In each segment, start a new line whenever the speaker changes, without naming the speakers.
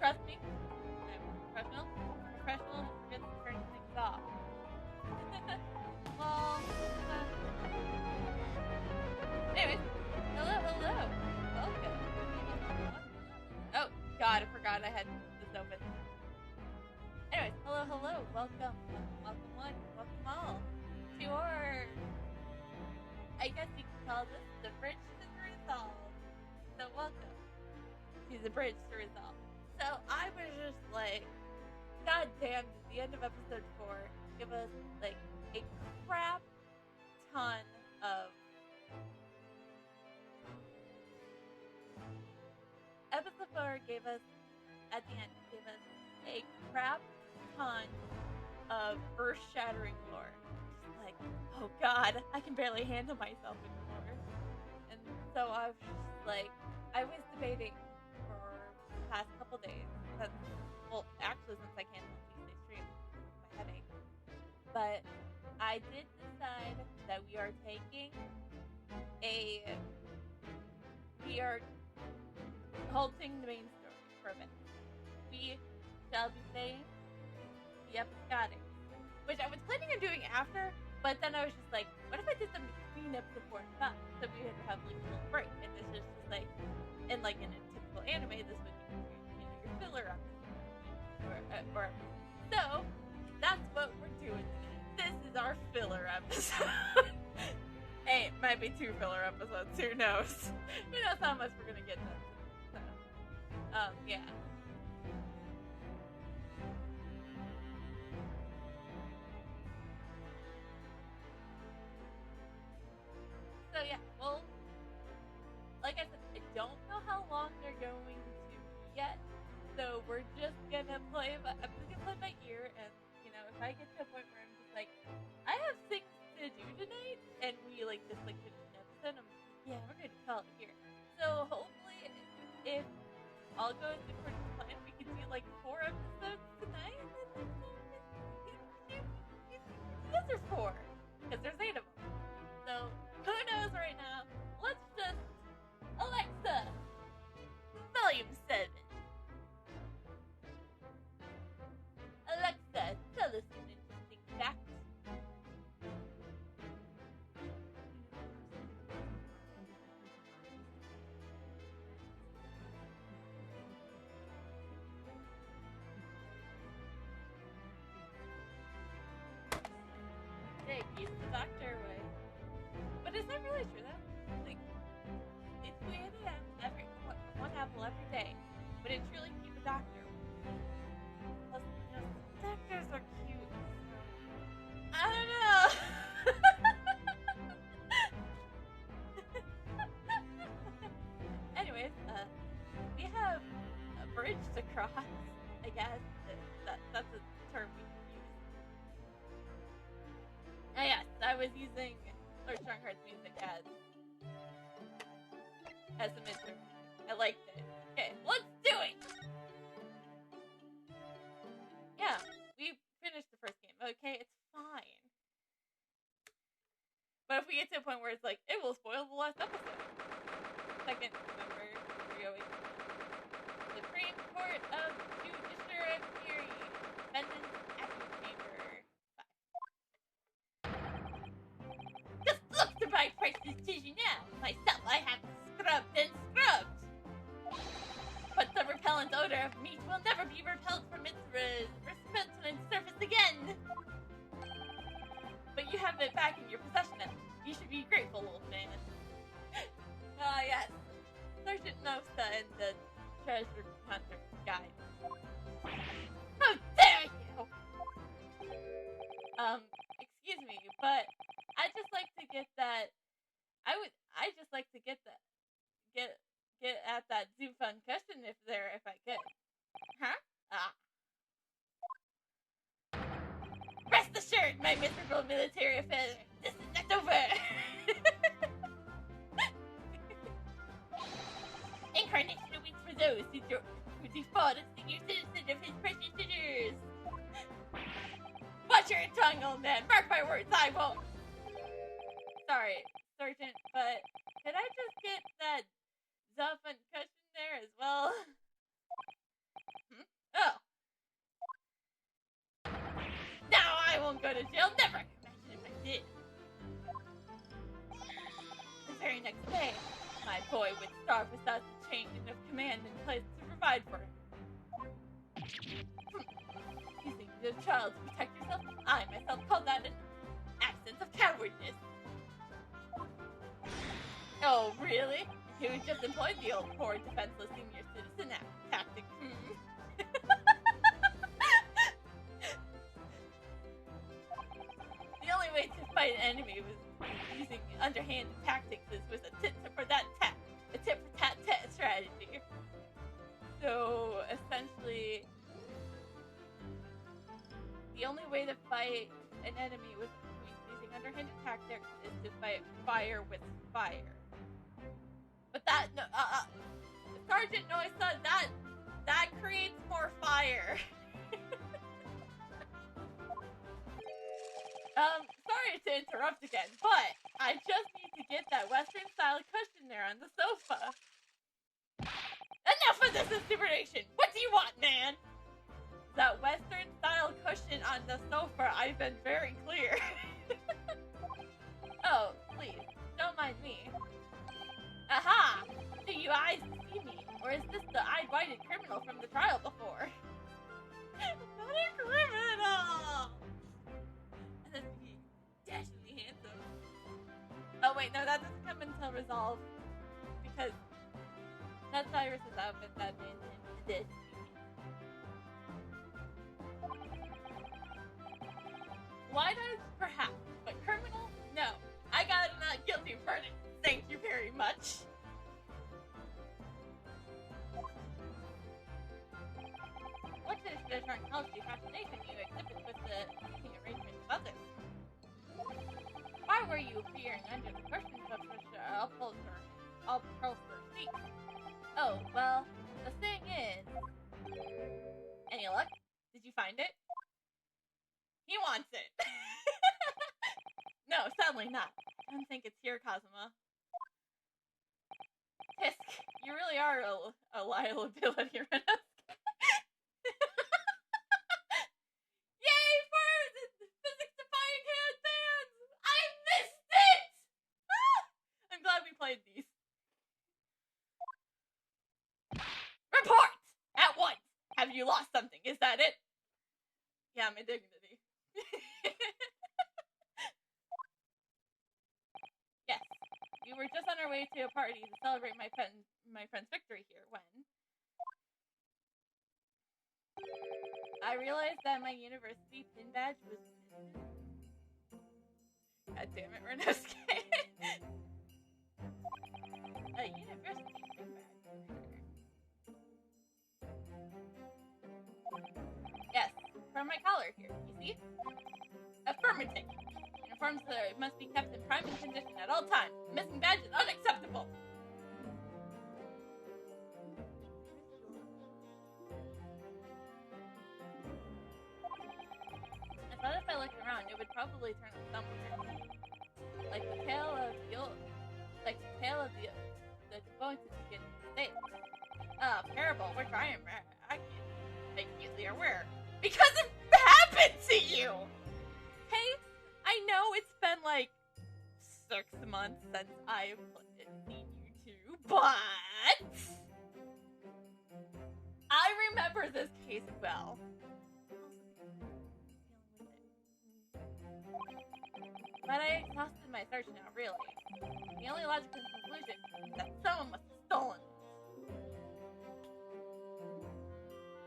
trust me, I'm professional. Professional is forget to turn things off. Well, anyways, hello, welcome. Oh, God, I forgot I had this open. Anyways, hello, welcome one, welcome all to our, I guess you could call this the Bridge to Resolve. So welcome to the Bridge to Resolve. So I was just like, God damn, at the end of episode 4, it was like a crap ton of episode 4 gave us, at the end, gave us a crap ton of earth-shattering lore. Just like, oh God, I can barely handle myself anymore. And so I was just like, I was debating for the past couple days, well, actually since I canceled Tuesday stream, my headache. But I did decide that we are halting the main story for a minute. We shall be saying the Escapades, which I was planning on doing after, but then I was just like, what if I did them between episode 4 and 5? So we had to have like a little break, and this is just like, and like in a typical anime, this would be your filler episode. So that's what we're doing today. This is our filler episode. Hey, it might be 2 filler episodes, who knows? Who knows how much we're gonna get done. So, yeah. So yeah, well, like I said, I don't know how long they're going to be yet, so we're just gonna I'm just gonna play by ear, and, you know, if I get to a point where I'm just like, I have things to do tonight, and we, like, just, like, finish an episode, I'm like, yeah, we're gonna call it here. So hopefully, if all goes according to plan, we can do, like, 4 episodes tonight, and then because there's 4, because there's 8 of them. So, who knows right now? Let's just, Alexa, volume 7. Alexa, tell us an interesting fact. Hey, keep the doctor away. But is that really true though? Like, it's weird that one apple every day, but it truly keeps the doctor away. Plus, you know, doctors are cute, so I don't know. Anyways, we have a bridge to cross, I guess. That's a term we can use. Ah, yes, I was using Lord Strongheart's music as a midterm. I liked it. Okay, let's do it! Yeah, we finished the first game. Okay, it's fine. But if we get to a point where it's like, it will spoil the last episode. Second member, 308. Supreme Court of Judiciary. Defendant's Action Chamber 5. Just look to my precision now. Myself, I have scrubbed and scrubbed. But the repellent odor of meat will never be repelled from its resplendent surface again. But you have it back in your possession now. You should be grateful, old man. Ah, yes. Sergeant Nosta and the Treasure Hunter Guide. How dare you! Excuse me, but I just like to get that. I just like to get at that zoo fun cushion if I could. Huh? Ah. Rest assured, my miserable military affair, this is not over! Incarnation awaits for those who default as the citizen of his precious sitters! Watch your tongue, old man! Mark my words, I won't! Sorry, Sergeant, but could I just get that Zuff and cushion there as well? to jail. Never. Imagine if I did. The very next day, my boy would starve without the chain of command in place to provide for him. You think you're a child to protect yourself? I myself call that an absence of cowardness. Oh, really? He would just employ the old poor defenseless senior citizen tactic. The only way to fight an enemy was using underhanded tactics was a tit-for-tat strategy. So, essentially, the only way to fight an enemy with using underhanded tactics is to fight fire with fire. But that, Sergeant Noise said that creates more fire. Sorry to interrupt again, but I just need to get that Western-style cushion there on the sofa. Enough of this inspiration! What do you want, man? That Western-style cushion on the sofa, I've been very clear. Oh, please, don't mind me. Aha! Do you eyes see me? Or is this the eye-whited criminal from the trial before? Not a criminal! That's me, dashingly handsome. Oh wait, no, that doesn't come until Resolve. Because that's Cyrus's outfit that made him this. Why not? Perhaps, but criminal? No. I got a not guilty verdict. Thank you very much. What is the Chronicles fascination you exhibit with the seating arrangement of others? Why were you peering under the cushions of such upholster seat? Oh, well, the thing is... Any luck? Did you find it? He wants it. No, sadly not. I don't think it's here, Kazuma. Tisk, you really are a liability, Renosuke. Yay for the physics-defying handbands! I missed it! I'm glad we played these. Report! At once! Have you lost something? Is that it? Yeah, my dignity. Yes. We were just on our way to a party to celebrate my friend's victory here when I realized that my university pin badge was missing. God damn it, Renosuke. A university pin badge. Yes, from my collar here, you see? Affirmative. Uniforms must be kept in prime condition at all times. Missing badge is unacceptable. I thought if I looked around, it would probably turn up somewhere. Like the tail of the devoted to get state. Parable, which I am acutely aware. Because it happened to you! Hey, I know it's been like 6 months since I've seen you two, but I remember this case well. But I exhausted my search now, really. The only logical conclusion is that someone must have stolen it.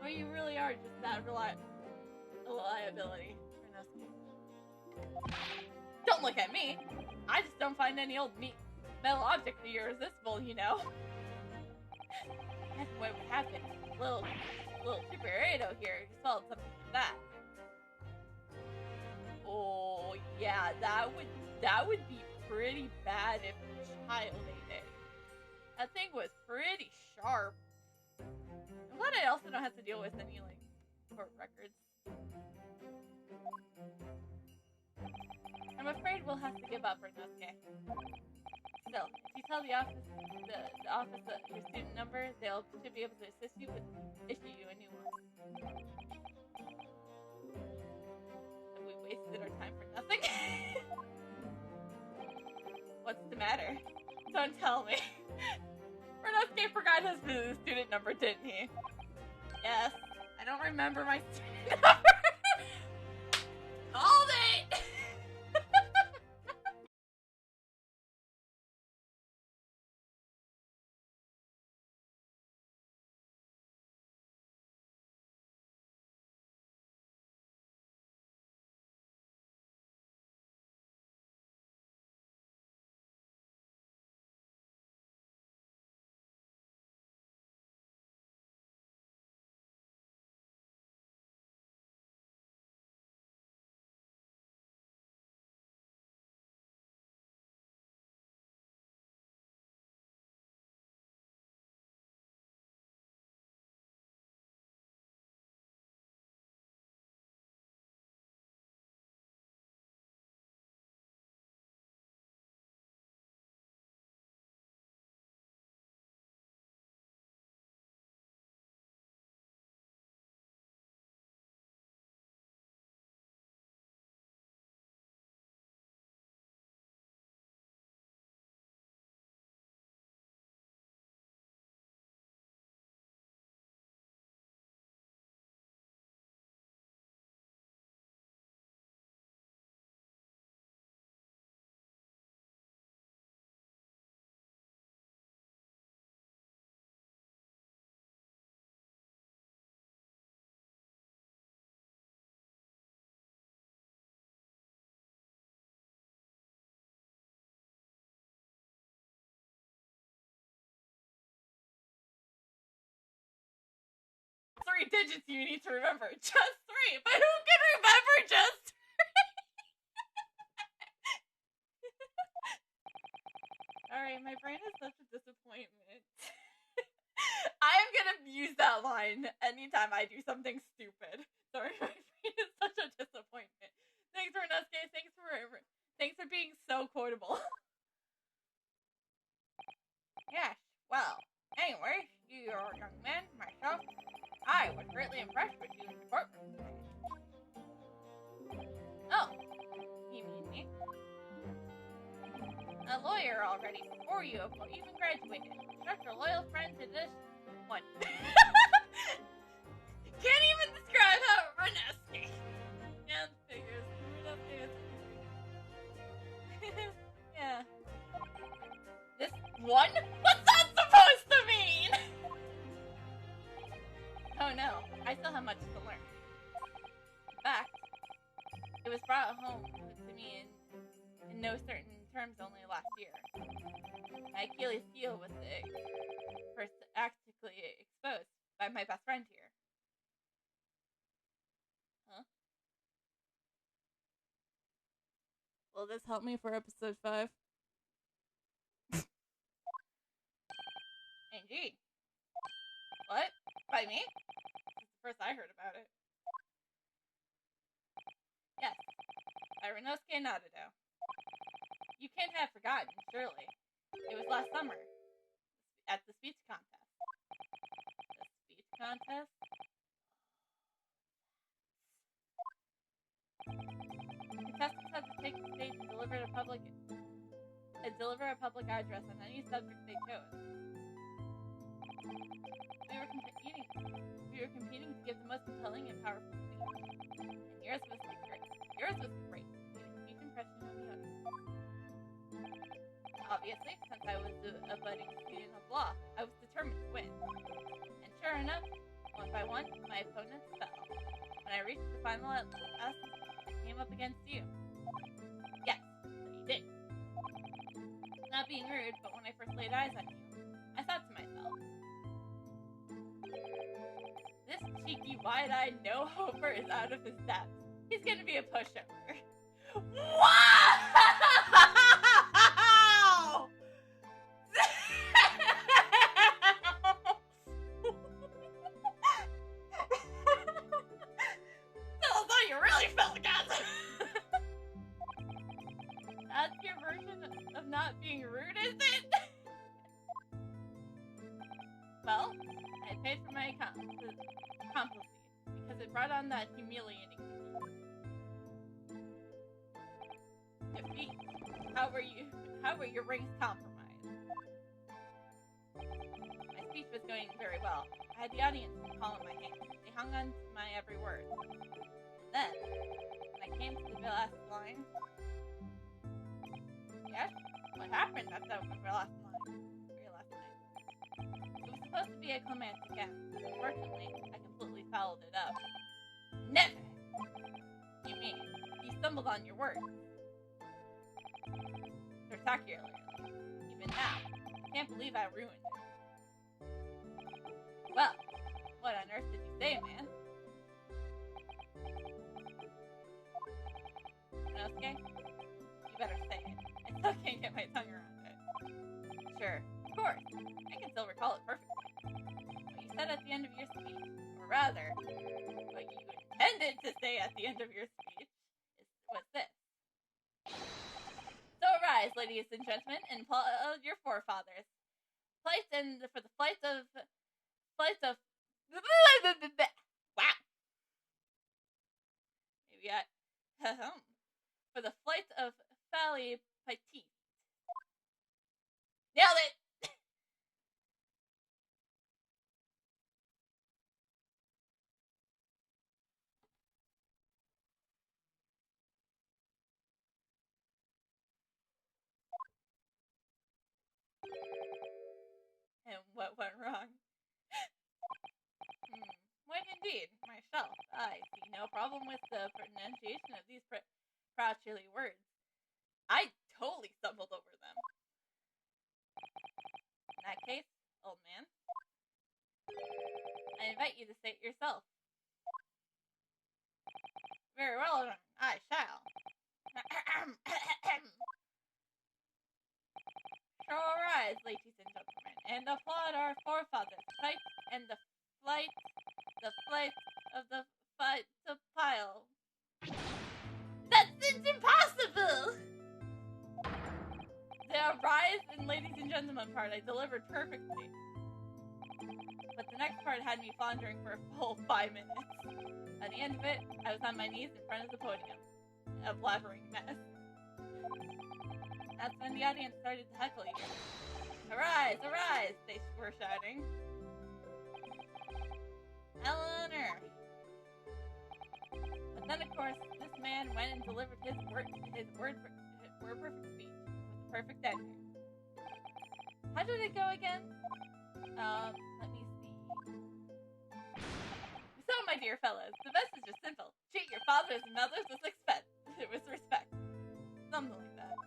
Well, you really are just that reliability. Don't look at me. I just don't find any old metal object irresistible, you know. That's what would happen. Little Super Ado here spelled something like that. Oh yeah, that would be pretty bad if a child ate it. That thing was pretty sharp. I'm glad I also don't have to deal with any like court records. I'm afraid we'll have to give up, Renosuke. Still, if you tell the office your student number, should be able to assist you with issue you a new one. Have we wasted wasted our time for nothing? What's the matter? Don't tell me. Renosuke forgot his student number, didn't he? Yes. I don't remember my student number. Called it! Three digits you need to remember. Just three. But who can remember just Alright, my brain is such a disappointment. I am gonna use that line anytime I do something stupid. Sorry, my brain is such a disappointment. Thanks for Renosuke. Thanks for being so quotable. Yes, well, anyway, you're a young man, myself. I was greatly impressed with you in the courtroom. Oh, you mean me? A lawyer already before you even graduated. Such a loyal friend to this one. Can't even describe how Renosuke. Yeah, figures. Renosuke is yeah. This one? What's that supposed to mean? Oh no, I still have much to learn. In fact, it was brought home to me in no certain terms only last year. My Achilles heel was first actively exposed by my best friend here. Huh? Will this help me for episode 5? Indeed. What? By me? That's the first I heard about it. Yes. By Renosuke Naruto. You can't have forgotten, surely. It was last summer. At the speech contest. The speech contest? Contestants had to take the stage and deliver a public address on any subject they chose. We were competing to give the most compelling and powerful speech. And yours was great. Yours was great. Made a huge impression on the audience. Obviously, since I was a budding student of law, I was determined to win. And sure enough, one by one, my opponents fell. When I reached the final at last, I came up against you. Yes, so you did. Not being rude, but when I first laid eyes on you, I thought to myself, this cheeky, wide-eyed no-hoper is out of his depth. He's gonna be a pushover. Wow! Tell us how you really felt, guys. That's your version of not being rude, is it? Well, I paid for my complicity because it brought on that humiliating. defeat? How were your ranks compromised? My speech was going very well. I had the audience calling my hand. They hung on to my every word. And then, when I came to the last line, yes, what happened at the last line? Very last line. It was supposed to be a climactic end. Unfortunately, I completely fouled it up. Never! You mean, you stumbled on your words. Spectacularly. Even now, I can't believe I ruined it. Well, what on earth did you say, man? Inosuke? You better say it. I still can't get my tongue around it. Sure, of course. I can still recall it perfectly. What you said at the end of your speech, or rather, what you intended to say at the end of your speech, was this. So arise, ladies and gentlemen, and applaud your forefathers. For the flights of wow. Maybe for the flight of Fally Petit. Nailed it! And what went wrong? When indeed, myself, I see no problem with the pronunciation of these crouchily words. I totally stumbled over them. In that case, old man, I invite you to say it yourself. Very well, then, I shall. So arise, ladies and gentlemen, and applaud our forefathers' fight and the flight of the fight to pile. It's impossible! The arise and ladies and gentlemen part I delivered perfectly. But the next part had me floundering for a full 5 minutes. At the end of it, I was on my knees in front of the podium. A blabbering mess. That's when the audience started to heckle you. Arise, arise, they were shouting. Hell on earth. But then, of course, this man went and delivered his word perfect speech with a perfect ending. How did it go again? Let me see. So, my dear fellows, the message is simple. Treat your fathers and mothers with respect. Something like that.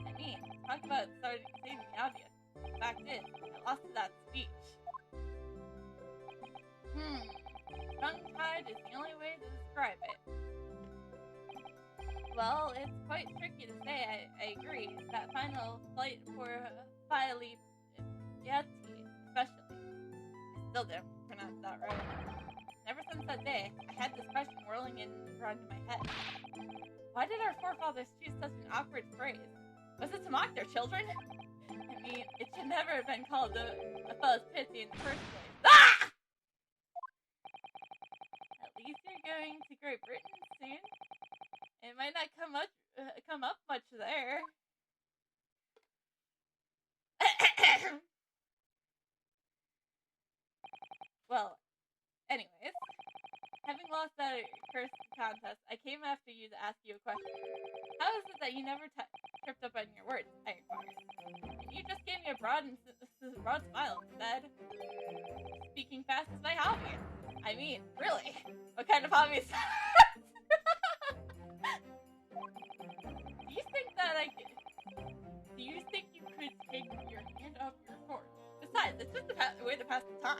I mean, talk about starting to say the obvious. The fact is, I lost to that speech. Tongue-tied is the only way to describe it. Well, it's quite tricky to say, I agree. That final flight for Fily Yeti, especially. I still didn't pronounce that right. Ever since that day, I had this question whirling around in my head. Why did our forefathers choose such an awkward phrase? Was it to mock their children? I mean, it should never have been called a fellow's pity in the first place. Ah! At least you're going to Great Britain soon. It might not come up much there. Well, anyways, having lost that cursed contest, I came after you to ask you a question. How is it that you never tripped up on your words? I inquired. And you just gave me a broad smile instead. Speaking fast is my hobby. I mean, really, what kind of hobby is that? Do you think you could take your hand off your sword? Besides, it's just a way to pass the time.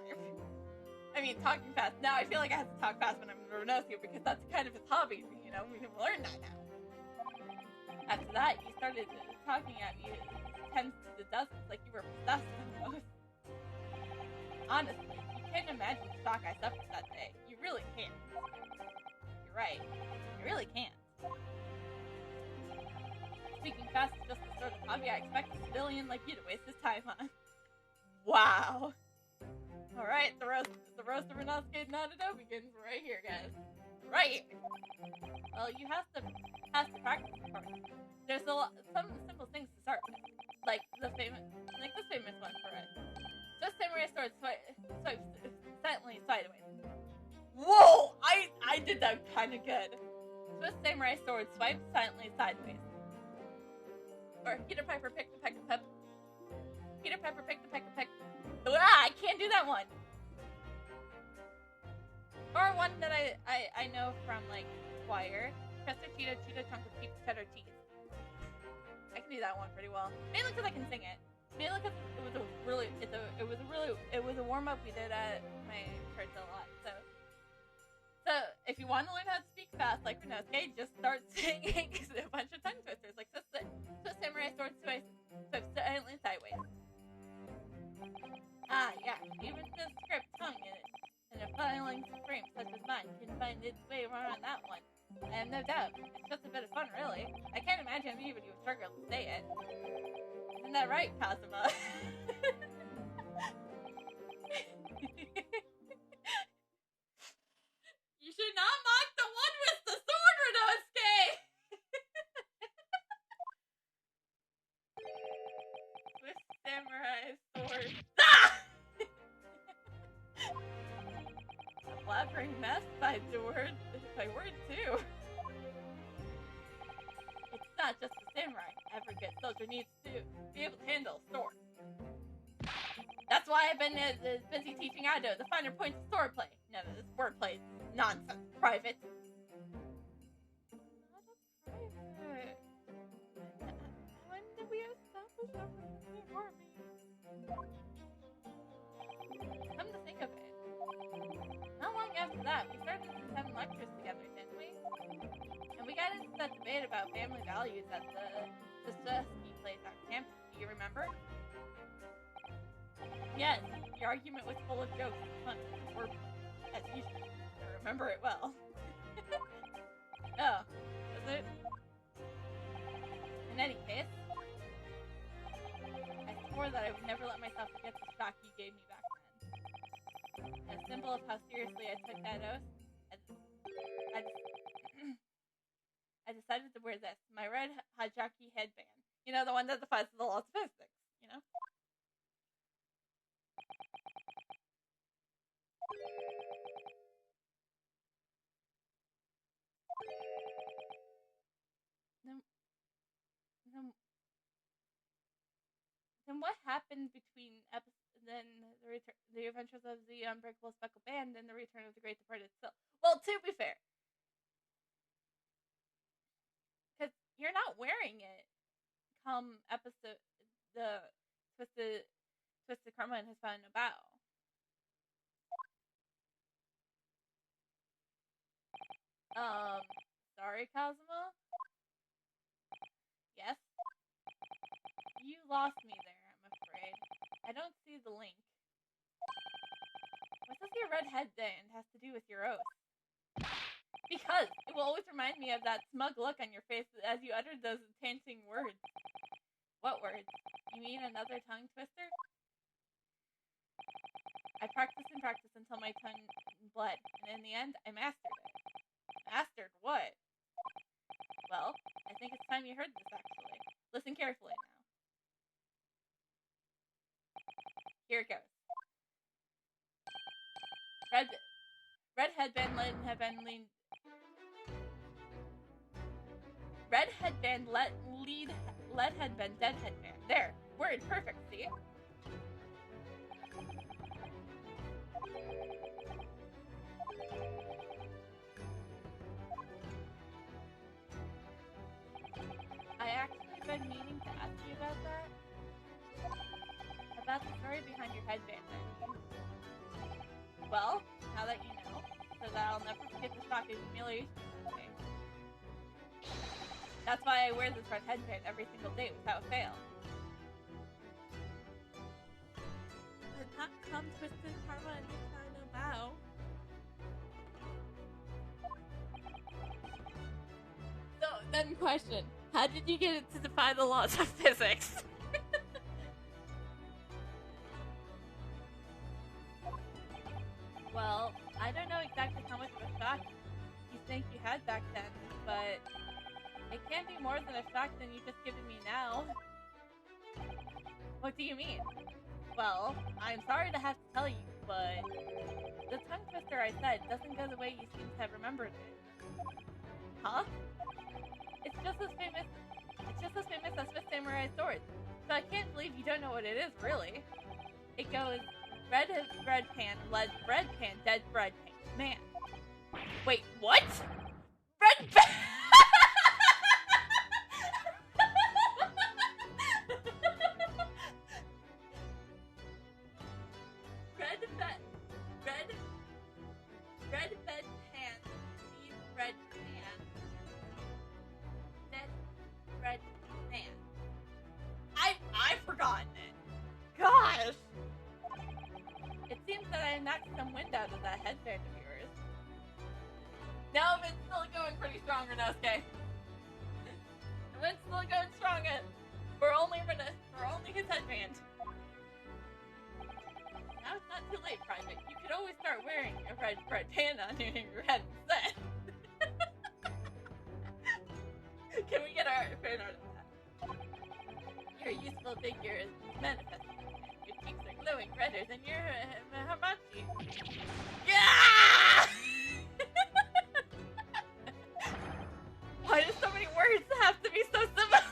I mean, talking fast. Now I feel like I have to talk fast when I'm in Renosia because that's kind of his hobby, you know? We can learn that now. After that, you started talking at me 10 to the dozens like you were possessed almost. Honestly, you can't imagine the shock I suffered that day. You really can't. You're right. You really can't. Speaking fast is just the sort of hobby I expect a civilian like you to waste his time on. Wow. Alright, the roast of Renosuke Nanado begins right here, guys. Right. Well, you have to practice, of course. There's some simple things to start with, like this famous one for it. Just samurai sword swipe silently sideways. Whoa! I did that kind of good. Swiss samurai sword swipe silently sideways. Or Peter Piper picked a peck of pep. Peter Piper picked a peck of peck. Ah, I can't do that one. Or one that I know from like Squire. Chester Cheetah chunk of cheap cheddar cheese. I can do that one pretty well. Mainly because I can sing it. Mainly because it was a warm up we did at my church a lot. So if you want to learn how to speak fast like Renosuke, just start singing a bunch of tongue twisters like Swiss samurai sword swipe silently sideways. Ah, yeah. Even the script tongue in a filing frame such as mine can find its way around that one. I have no doubt. It's just a bit of fun, really. I can't imagine anybody would struggle to say it. Isn't that right, Kazuma? You should not mock the one with the sword, Renosuke! Swiss samurai sword. Ah! A blabbering mess by word too. It's not just a samurai. Every good soldier needs to be able to handle a sword. That's why I've been busy teaching Ado the finer points of swordplay. No, this wordplay is nonsense. Private. Not a private. When did we establish that was the army? Come to think of it. Not long after that, we started having lectures together, didn't we? And we got into that debate about family values at the ski place on campus. Do you remember? Yes, the argument was full of jokes and fun. Or, as usual, I remember it well. Oh, was it? In any case, I swore that I would never let myself forget the shock you gave me back then. As simple as how seriously I took that oath, I decided to wear this, my red hajaki headband. You know, the one that defies the laws of physics, you know? Then what happened between the Adventures of the Unbreakable Speckled Band and the Return of the Great Departed Soul? Well, to be fair, because you're not wearing it come episode the Twisted Karma and has found a bow. Sorry, Kazuma? Yes? You lost me there, I'm afraid. I don't see the link. What does your red headband has to do with your oath? Because it will always remind me of that smug look on your face as you uttered those taunting words. What words? You mean another tongue twister? I practiced and practiced until my tongue bled, and in the end, I mastered it. Mastered what? Well, I think it's time you heard this, actually. Listen carefully now. Here it goes. Red headband, lead headband, red headband, lead headband, dead headband. There. Word perfect, see? I actually been meaning to ask you about that. About the story behind your headband then. Well, now that you know, so that I'll never forget the shock and humiliation of the day. That's why I wear this red headband every single day without fail. Did not come Twisted Karma and find a bow. So, then question. How did you get it to defy the laws of physics? Well, I don't know exactly how much of a shock he's of shocked than you just given me now. What do you mean? Well, I'm sorry to have to tell you, but the tongue twister I said doesn't go the way you seem to have remembered it. Huh? It's just as famous as Swiss Samurai Swords. So I can't believe you don't know what it is, really. It goes, red pan, lead bread pan, dead bread pan. Man. Wait, what? Red pan? Red bed pan, cheese red pan, dead red pan. I've forgotten it. Gosh! It seems that I knocked some wind out of that headband of yours. No, it's still going pretty strong, Renosuke. The wind's still going strong. We're only his headband. Now it's not too late, Private. You could always start wearing a red pan on your head instead. Can we get our fan art of that? Your useful figure is manifesting. Your cheeks are glowing redder than your hamachi. Yeah! Why do so many words have to be so similar?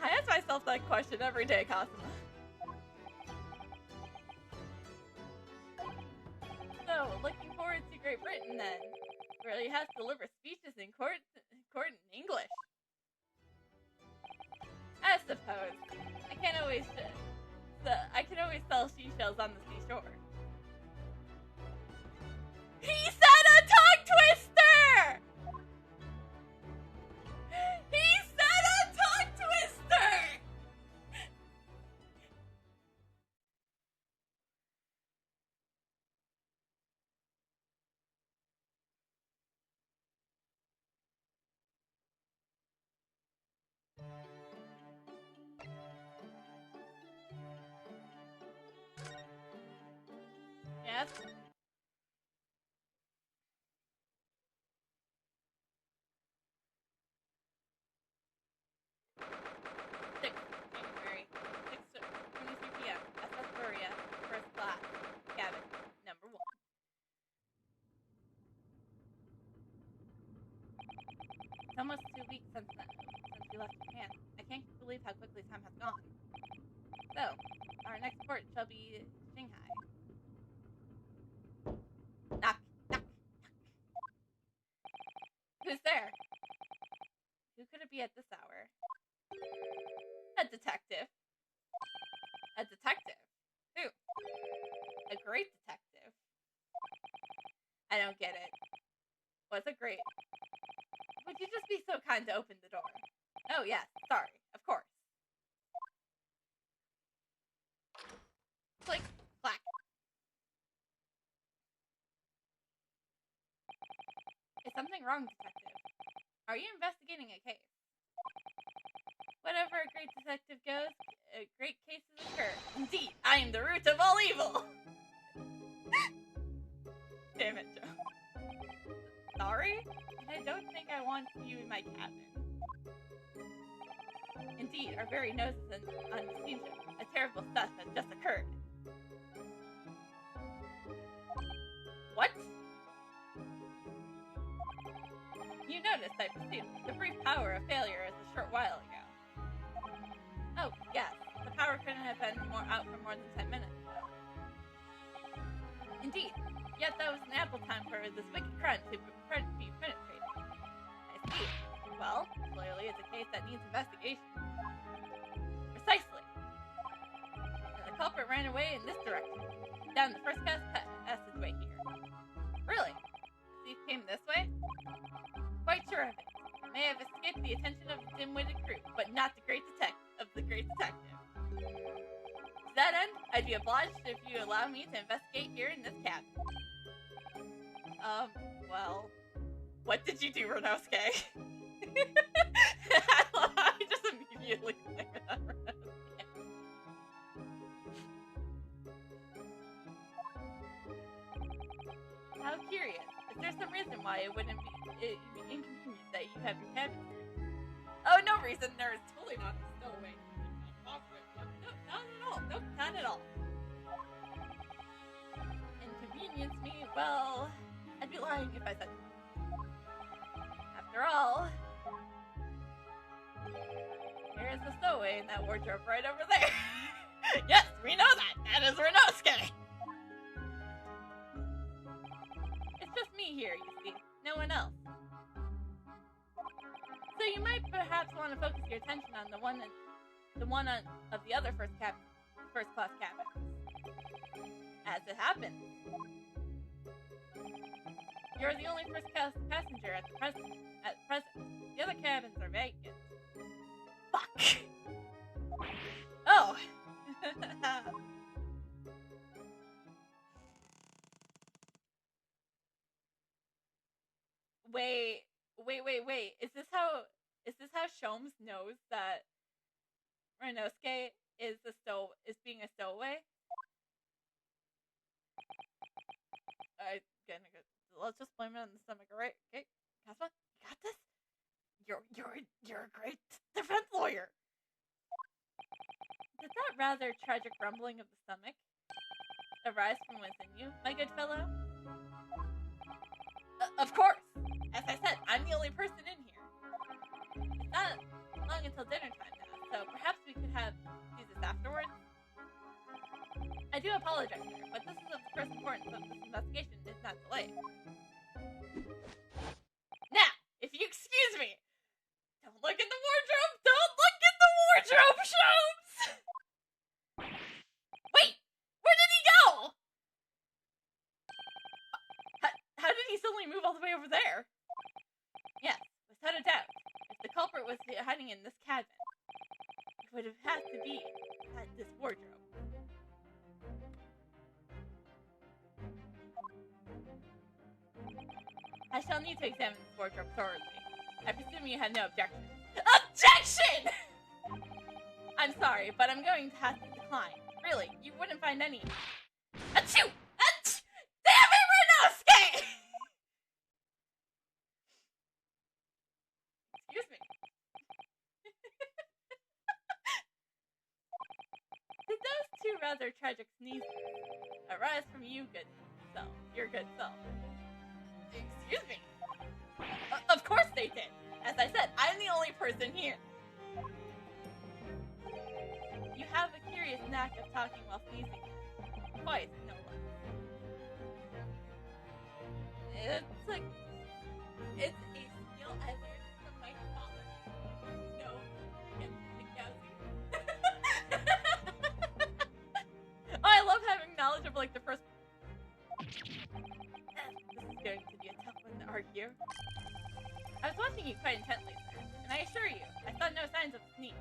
I ask myself that question every day, Cosmo. So, looking forward to Great Britain then, where he has to deliver speeches in court in English. I suppose. I can always sell seashells on the seashore. He said a tongue twister! He said a tongue twister! Yes? January 6:23 p.m. SS Gloria, first class, cabin, number 1. It's almost 2 weeks since you left Japan. I can't believe how quickly time has gone. So, our next port shall be Shanghai. Knock, knock, knock. Who's there? Who could it be at this hour? A detective. A detective? Who? A great detective. I don't get it. What's a great? Would you just be so kind to open the door? Oh, yes. Sorry. Of course. Click. Clack. Is something wrong, detective? Are you investigating a case? Whatever a great detective goes, great cases occur. Indeed, I am the root of all evil! Damn it, Joe. Sorry? I don't think I want you in my cabin. Indeed, our very noses on the steamship. A terrible stuff has just occurred. What? You noticed, I presume, the brief power of failure is a short while ago. Oh, yes. The power couldn't have been out for more than 10 minutes ago. Indeed. Yet that was an ample time for this wicked crime to be penetrated. I see. Well, clearly it's a case that needs investigation. Precisely. And the culprit ran away in this direction, down the first passageway here. Really? The thief came this way? Quite sure of it. May have escaped the attention of the dim-witted crew, but not the great detective. To that end, I'd be obliged if you allow me to investigate here in this cabin. Well, what did you do, Renosuke? I just immediately think about Renosuke. How curious. Is there some reason why it wouldn't be inconvenient that you have your cabin here? Oh reason, there is totally not a stowaway. No, not at all. Nope, not at all. Inconvenience me? Well, I'd be lying if I said. After all, there is a stowaway in that wardrobe right over there. Yes, we know that. That is Renosuke. It's just me here, you see. No one else. So you might perhaps want to focus your attention on the one of the other first class cabins. As it happens, you're the only first class passenger at present. The other cabins are vacant. Fuck. Oh. Wait. Is this how Sholmes knows that Renosuke is being a stowaway? Let's just blame it on the stomach, alright? Okay, Kasma, you got this? You're a great defense lawyer. Did that rather tragic rumbling of the stomach arise from within you, my good fellow? Of course! As I said, I'm the only person in here. It's not long until dinner time now, so perhaps we could do this afterwards? I do apologize, sir, but this is of the first importance of this investigation is not delayed. Now, if you excuse me, don't look in the wardrobe! Don't look in the wardrobe, Sholmes! Wait! Where did he go? How did he suddenly move all the way over there? Yes, without a doubt. If the culprit was hiding in this cabin, it would have had to be inside this wardrobe. I shall need to examine this wardrobe thoroughly. I presume you have no objection. OBJECTION! I'm sorry, but I'm going to have to decline. Really, you wouldn't find any... Achoo! Achoo! Damn it, Renosuke! Excuse me. Did those two rather tragic sneezes arise from your good self? Excuse me. Of course they did. As I said, I'm the only person here. You have a curious knack of talking while sneezing. Twice, no less. It's a skill I learned from my father. No, oh, I love having knowledge of the first. This is going to be a tough one to argue. I was watching you quite intently, sir, and I assure you, I saw no signs of a sneeze.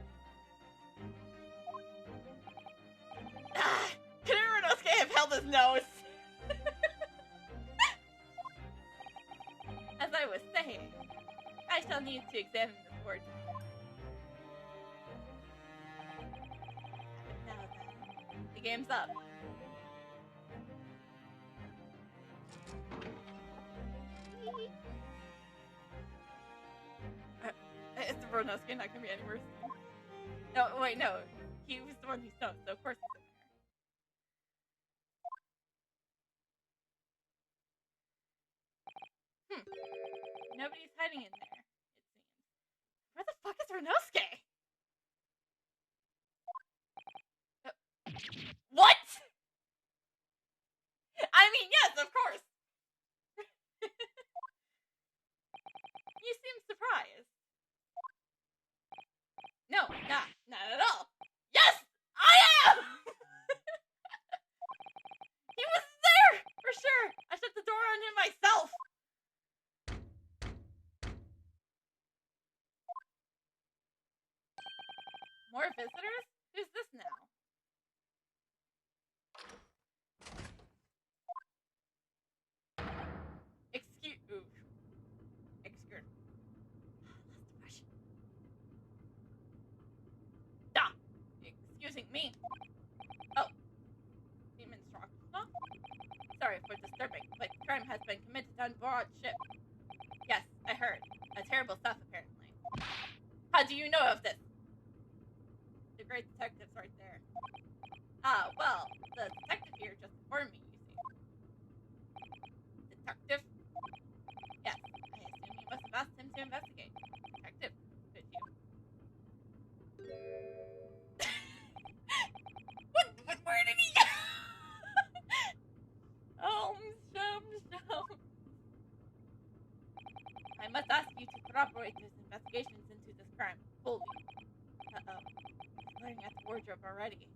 Could Renosuke have held his nose? As I was saying, I shall need to examine this wardrobe. Now then, the game's up. Is Renosuke not gonna be any worse? No, wait, no. He was the one who stoned, so of course he's in there. Nobody's hiding in there, it seems. Where the fuck is Renosuke? What? I mean, yes, of course. You seem surprised. No, not at all. Yes, I am! He was there, for sure. I shut the door on him myself. More visitors? Who's this now? Excuse me. Oh. Demon struck. Huh? Sorry for disturbing, but crime has been committed on board ship. Yes, I heard. Terrible stuff, apparently. How'd do you know of this? The great detective's right there. Ah, well, the detective here just informed me, you see. Detective? Yes, I assume you must have asked him to investigate. Detective, could you? Where did he go? Oh, Shum. I must ask you to corroborate his investigations into this crime fully. Uh-oh. He's glaring at the wardrobe already.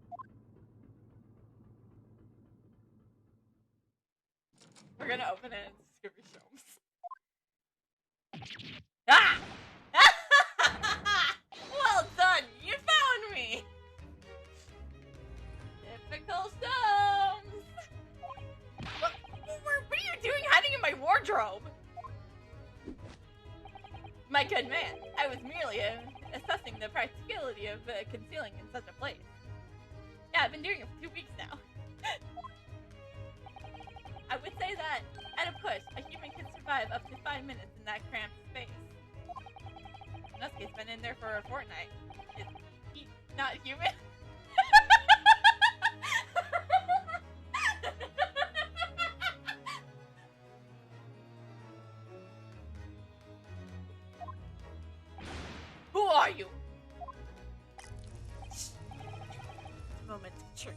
We're gonna open it and it's gonna be Shums. Ah! Well done! You found me! Typical Shums! What are you doing hiding in my wardrobe? My good man, I was merely assessing the practicality of concealing in such a place. Yeah, I've been doing it for 2 weeks now. I would say that, at a push, a human can survive up to 5 minutes in that cramped space. Nusuke's been in there for a fortnight. Is he not human? Who are you? Moment of truth.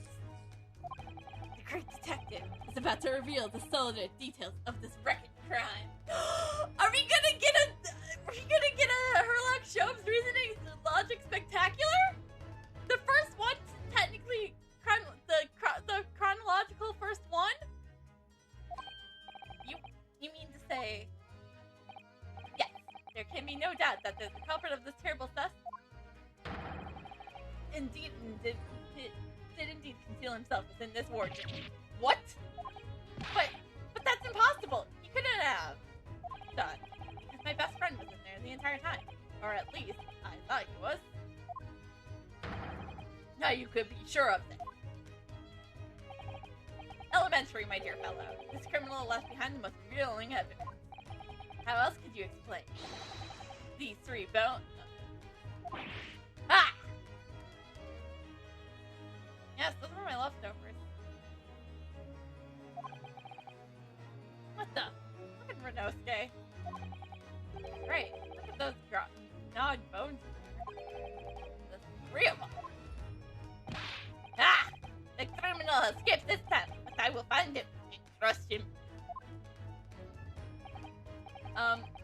The great detective is about to reveal the solid details of this record crime. Are we gonna get a Herlock Sholmes reasoning logic spectacular? The first one, technically, the chronological first one. You mean to say? Yes, there can be no doubt that the culprit of this terrible theft indeed did indeed conceal himself within this wardrobe. What? But that's impossible. He couldn't have done, because my best friend was in there the entire time, or at least I thought he was. Now you could be sure of this. Elementary, my dear fellow. This criminal left behind the most revealing evidence. How else could you explain these 3 bones? Ah! Yes, those were my leftovers. What the? Look at Renosuke. Right, look at those gnawed bones in there. The 3 of them. Ah! The criminal escaped this time, but I will find him and crush him.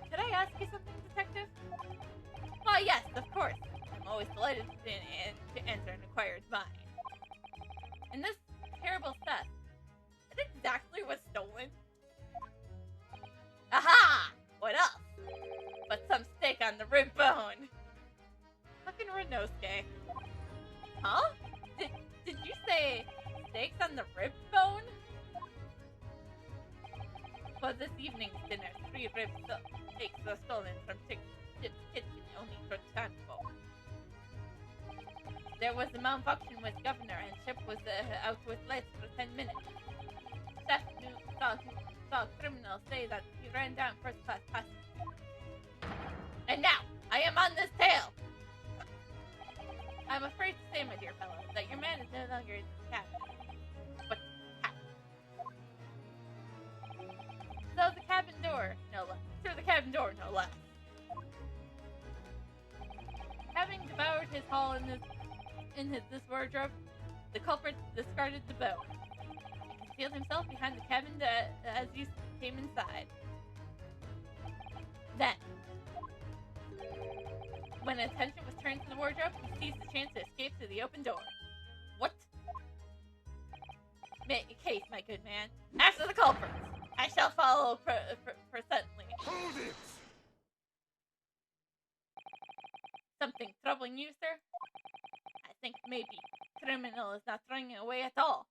Could I ask you something, detective? Why, yes, of course. I'm always delighted to answer an inquirer's mind. And this terrible theft, what exactly was stolen? Aha! What else? But some steak on the rib bone. Fucking Renosuke. Huh? Did you say steaks on the rib bone? For this evening's dinner, 3 rib steaks were stolen from Chip's kitchen only for transport. There was a malfunction with Governor, and Chip was out with lights for 10 minutes. Chef saw criminals say that he ran down first-class passengers. And now, I am on this tail! I'm afraid to say, my dear fellow, that your man is no longer in this cabin. But through the cabin door, no less. Having devoured his haul in this wardrobe, the culprit discarded the bone. He concealed himself behind the cabin as he came inside. Then, when attention was turned to the wardrobe, he seized the chance to escape through the open door. What? Make a case, my good man. After the culprits, I shall follow presently.
Hold it!
Something troubling you, sir? I think maybe criminal is not running away at all.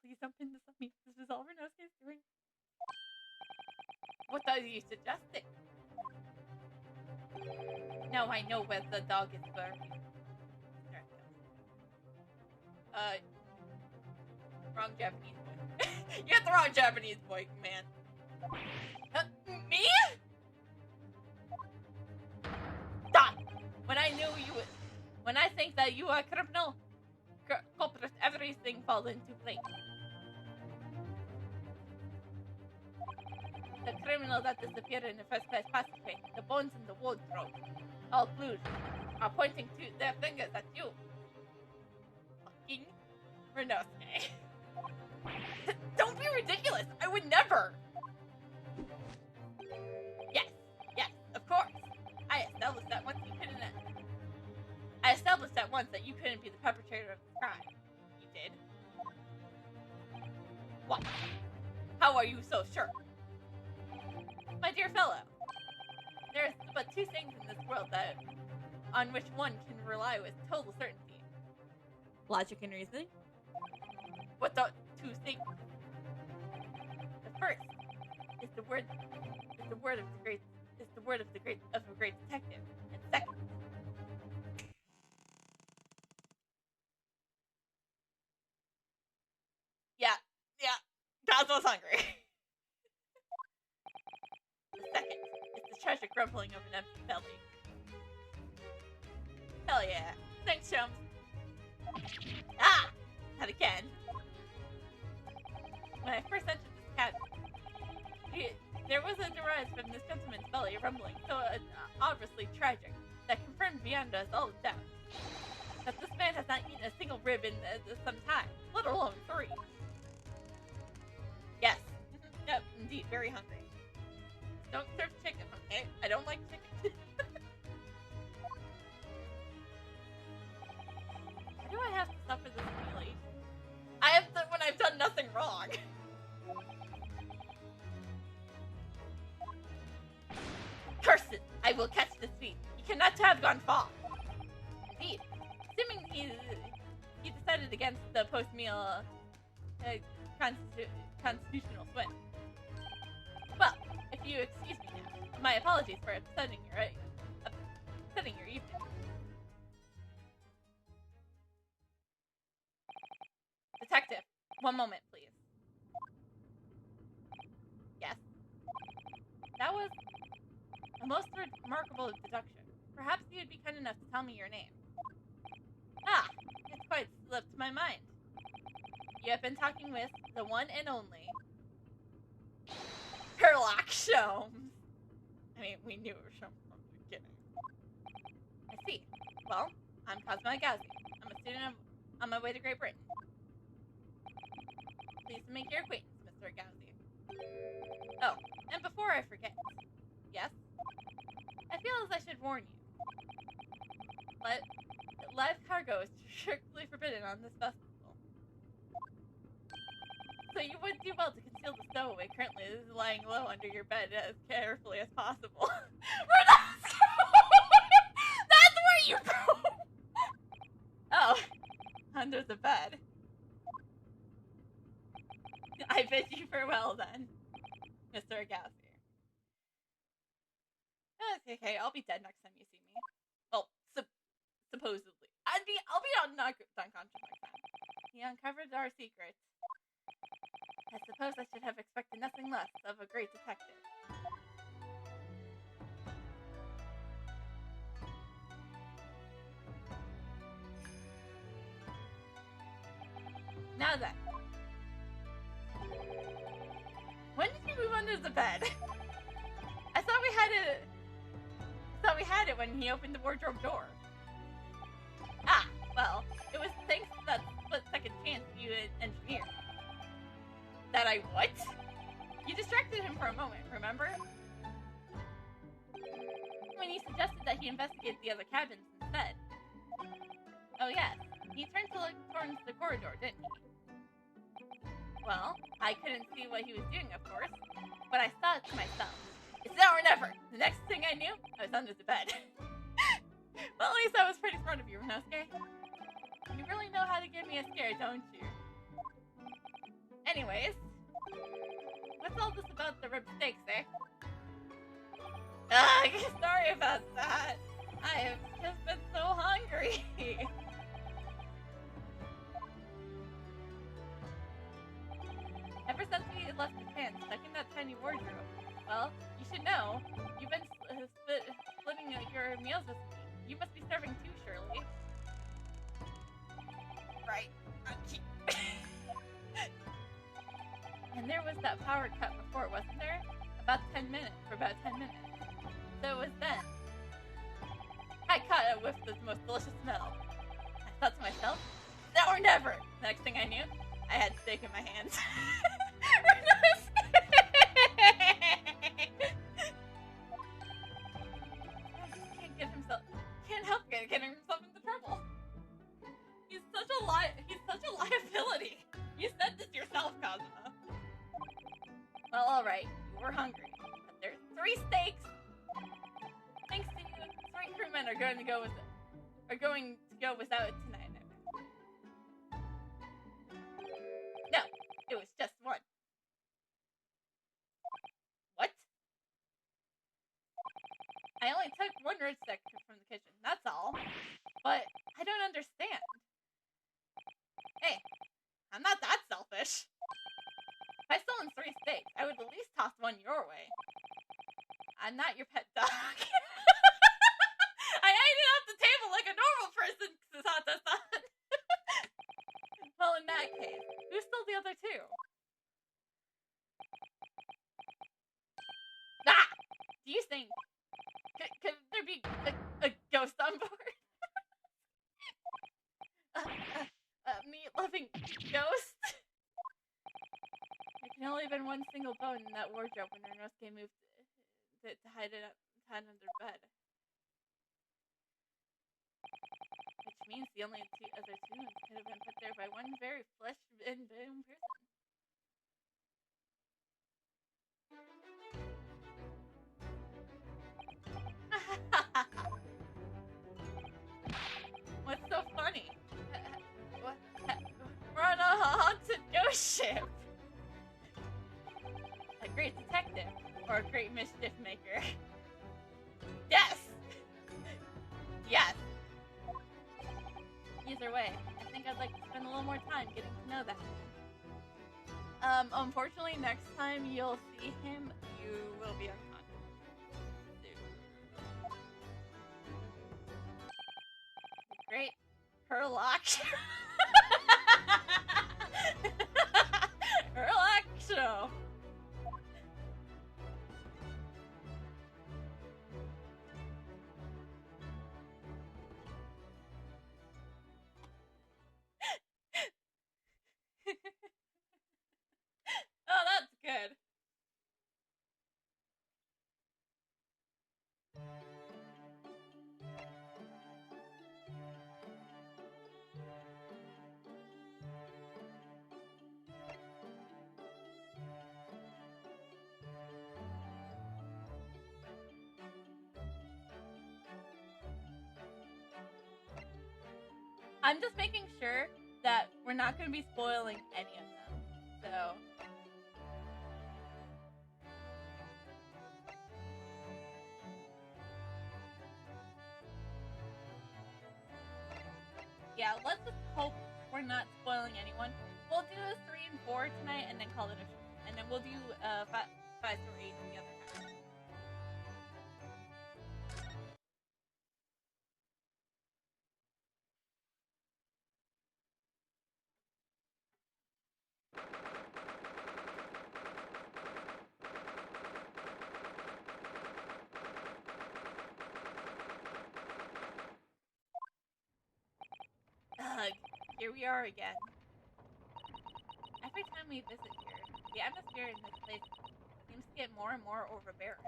Please don't pin this on me. This is all Renosuke is doing. What are you suggesting? Now I know where the dog is buried. Wrong Japanese boy. You got the wrong Japanese boy, man. Me? When I knew you, when I think that you are criminal, culprit, everything falls into place. The criminal that disappeared in the first class passageway, the bones in the wardrobe, all clues are pointing to their fingers at you. Fucking Renosuke. Don't be ridiculous! I would never! Yes, of course. I established that once that you couldn't be the perpetrator of the crime. You did? What? How are you so sure? My dear fellow, there's but two things in this world on which one can rely with total certainty. Logic and reasoning? What the two things? The first is the word of a great detective. And second, yeah, Cosmo's hungry. The second is the treasure grumbling of an empty belly. Hell yeah. Thanks, chums. Ah! Not again. When I first entered this cabin, there was a derived from this gentleman's belly rumbling, so obviously tragic, that confirmed beyond us all doubt that this man has not eaten a single rib in some time, let alone 3. Yes. Yep, indeed, very hungry. Don't serve chicken, okay? I don't like chicken. Why do I have to suffer this humiliation? I have to when I've done nothing wrong. Curse it! I will catch this thief. He cannot have gone far. Indeed. Assuming he decided against the post-meal constitutional swim. Well, if you excuse me now, my apologies for upsetting your evening. Detective, one moment, please. Yes? That was a most remarkable deduction. Perhaps you'd be kind enough to tell me your name. Ah, it's quite slipped my mind. You have been talking with the one and only Sherlock Sholmes. I mean, we knew it was Sholmes from the beginning. I see. Well, I'm Cosmo Gauzy. I'm a student on my way to Great Britain. Pleased to make your acquaintance, Mr. Gauzy. Oh, and before I forget, yes? I feel as I should warn you. Live cargo is strictly forbidden on this vessel. So you would do well to conceal the stowaway currently is lying low under your bed as carefully as possible. That's where you go! Oh, under the bed. I bid you farewell then, Mr. Gauzy. Okay, I'll be dead next time you see me. Well, supposedly. I'll be unconscious next time. He uncovered our secrets. I suppose I should have expected nothing less of a great detective. Now then. When did you move under the bed? I thought we had it when he opened the wardrobe door. Ah, well, it was thanks to that split-second chance you engineered. That I what? You distracted him for a moment, remember? When you suggested that he investigate the other cabins instead. Oh yes, he turned to look towards the corridor, didn't he? Well, I couldn't see what he was doing, of course, but I thought to myself, it's now or never! The next thing I knew, I was under the bed. Well, at least that was pretty smart of you, Renosuke. You really know how to give me a scare, don't you? Anyways, what's all this about the rib steaks, eh? Sorry about that. I have just been so hungry. Ever since we left Japan, stuck in that tiny wardrobe, well, you should know, you've been splitting your meals with me. You must be was that power cut before, wasn't there? About 10 minutes, for about 10 minutes. So it was then. I caught it with the most delicious smell. I thought to myself, now or never! The next thing I knew, I had steak in my hands. Can't help getting himself into trouble. He's such a liability. You said this yourself, Kazuma. Well, alright, you were hungry, but there's 3 steaks. Thanks to you, 3 crewmen are going to go without it tonight. No, it was just 1. What? I only took 1 rich sector from the kitchen, that's all. But I don't understand. Hey, I'm not that selfish. If I stolen 3 steaks, I would at least toss 1 your way. I'm not your pet dog. I ate it off the table like a normal person, Sasata-san. Well, in that case, who stole the other 2? Ah! Do you think... Could there be a ghost on board? Meat-loving ghost? There can only have been 1 single bone in that wardrobe when Inosuke moved it to hide it under bed. Which means the only other tombs could have been put there by 1 very flesh and bone person. What's so funny? We're on a haunted ghost ship. A great detective or a great mischief maker. Yes! Yes! Either way, I think I'd like to spend a little more time getting to know that man. Unfortunately, next time you'll see him, you will be unconscious. Great. Herlock. Herlock show. Oh, that's good. I'm just making sure that we're not going to be spoiling any of them. So... yeah, let's just hope we're not spoiling anyone. We'll do 3 and 4 tonight and then call it a show. And then we'll do 5 through 8 the other time. Ugh, here we are again. Every time we visit here, the atmosphere in this place seems to get more and more overbearing.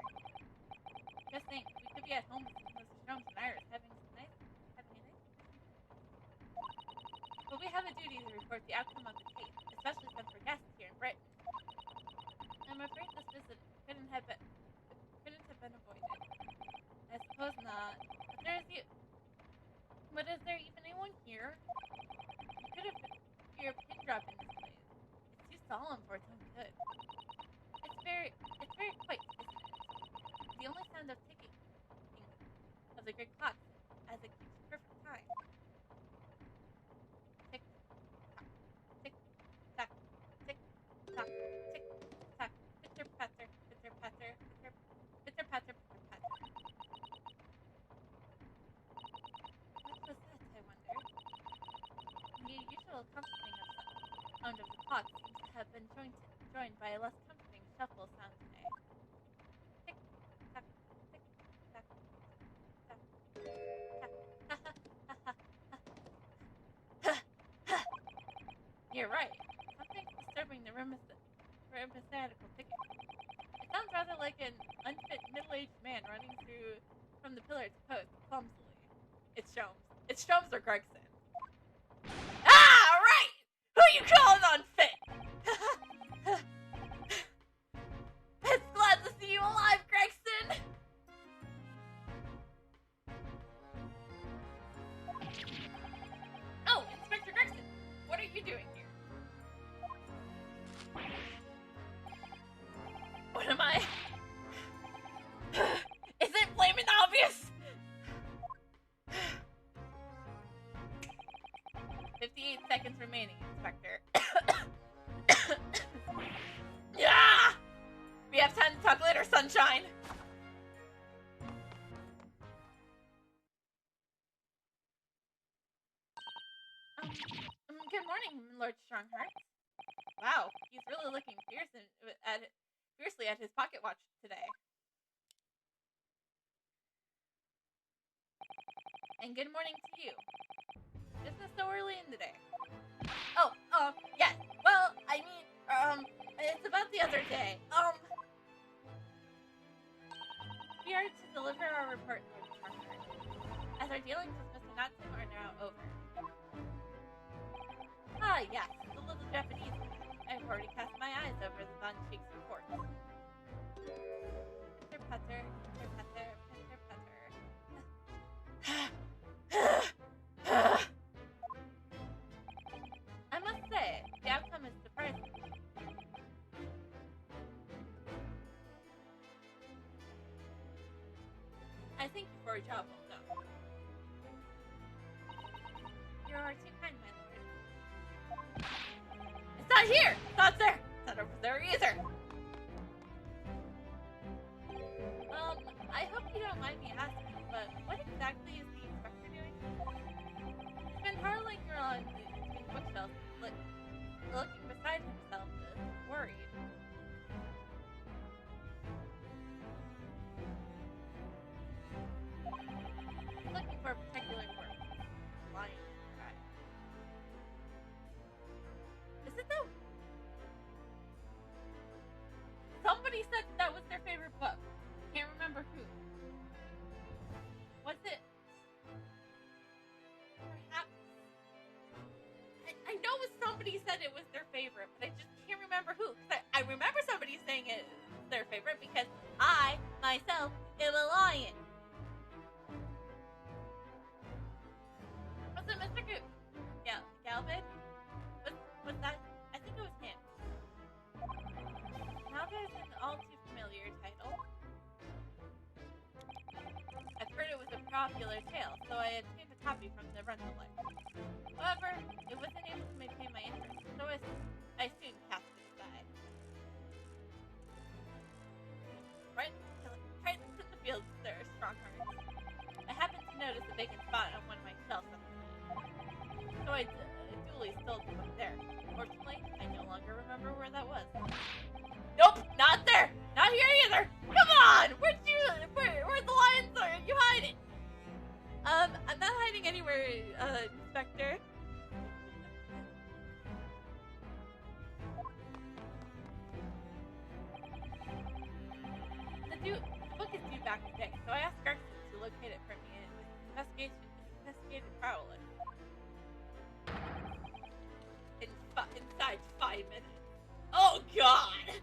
Just think, we could be at home with Mrs. Jones and Iris having a nice. But we have a duty to report the outcome of the case, especially since we're guests here in Britain. I'm afraid this visit couldn't have been avoided. I suppose not. But is there even anyone here? You could have your pin drop in this place. It's too solemn for its own good. It's very quite, isn't it? The only sound of ticking of the great clock as it keeps perfect time. Tick tock, tick tock, tick tock, pitter patter, pitter patter, pitter patter, pitter patter. What was that, I wonder? The usual accompanying of the sound of the clock seems to have been joined joined by a less comforting shuffle sound today. Tick, tack, tick, tack, tack, tack. You're right. Something's disturbing the rheumathetical ticking. It sounds rather like an unfit middle-aged man running through from the pillar to post clumsily. It's Sholmes. It's Sholmes or Gregson. Ah, right! Who you calling unfit? It's glad to see you alive, Gregson! Oh, Inspector Gregson, what are you doing here? What am I? Is it flaming obvious? 58 seconds remaining, Inspector. Yeah! We have time to talk later, sunshine! Good morning, Lord Strongheart. Wow, he's really looking fiercely at his pocket watch today. And good morning to you. Isn't it so early in the day? Oh, yes. Well, I mean, it's about the other day. We are to deliver our report, Lord Strongheart, as our dealings with Mr. Natsu are now over. Ah, yes, the little Japanese man. I've already cast my eyes over the Don Cheek's report. Pitter patter, pitter patter, pitter patter. I must say, the outcome is surprising. I thank you for a job well done. You are too kind, my lord. It's not here! It's not there! It's not over there either! I hope you don't mind me asking, but what exactly is the inspector doing? He's been hurling around between bookshelves, looking beside himself, worried. He's looking for a particular word. Lion cry. Is it though? Somebody said that was their favorite book. Can't remember who. Was it? Perhaps. I know somebody said it was their favorite, but I just can't remember who. I remember somebody saying it was their favorite because I, myself, am a lion. Was it Mr. Goop? Yeah, Galvin? Was that? I think it was him. Now there's an all too familiar title. I've heard it was a popular tale, so I obtained a copy from the rental library. However, it wasn't able to maintain my interest, so I soon cast it aside. Right in the field, sir, Strongheart. I happened to notice a vacant spot on one of my shelves on the side, so I duly stole the book there. Unfortunately, I no longer remember where that was. Nope, not there! Not here either! Come on! Where the lions are you hiding? I'm not hiding anywhere, Inspector. The book is due back today, so I asked Gregson to locate it for me in his investigative prowler. Inside 5 minutes. Oh God!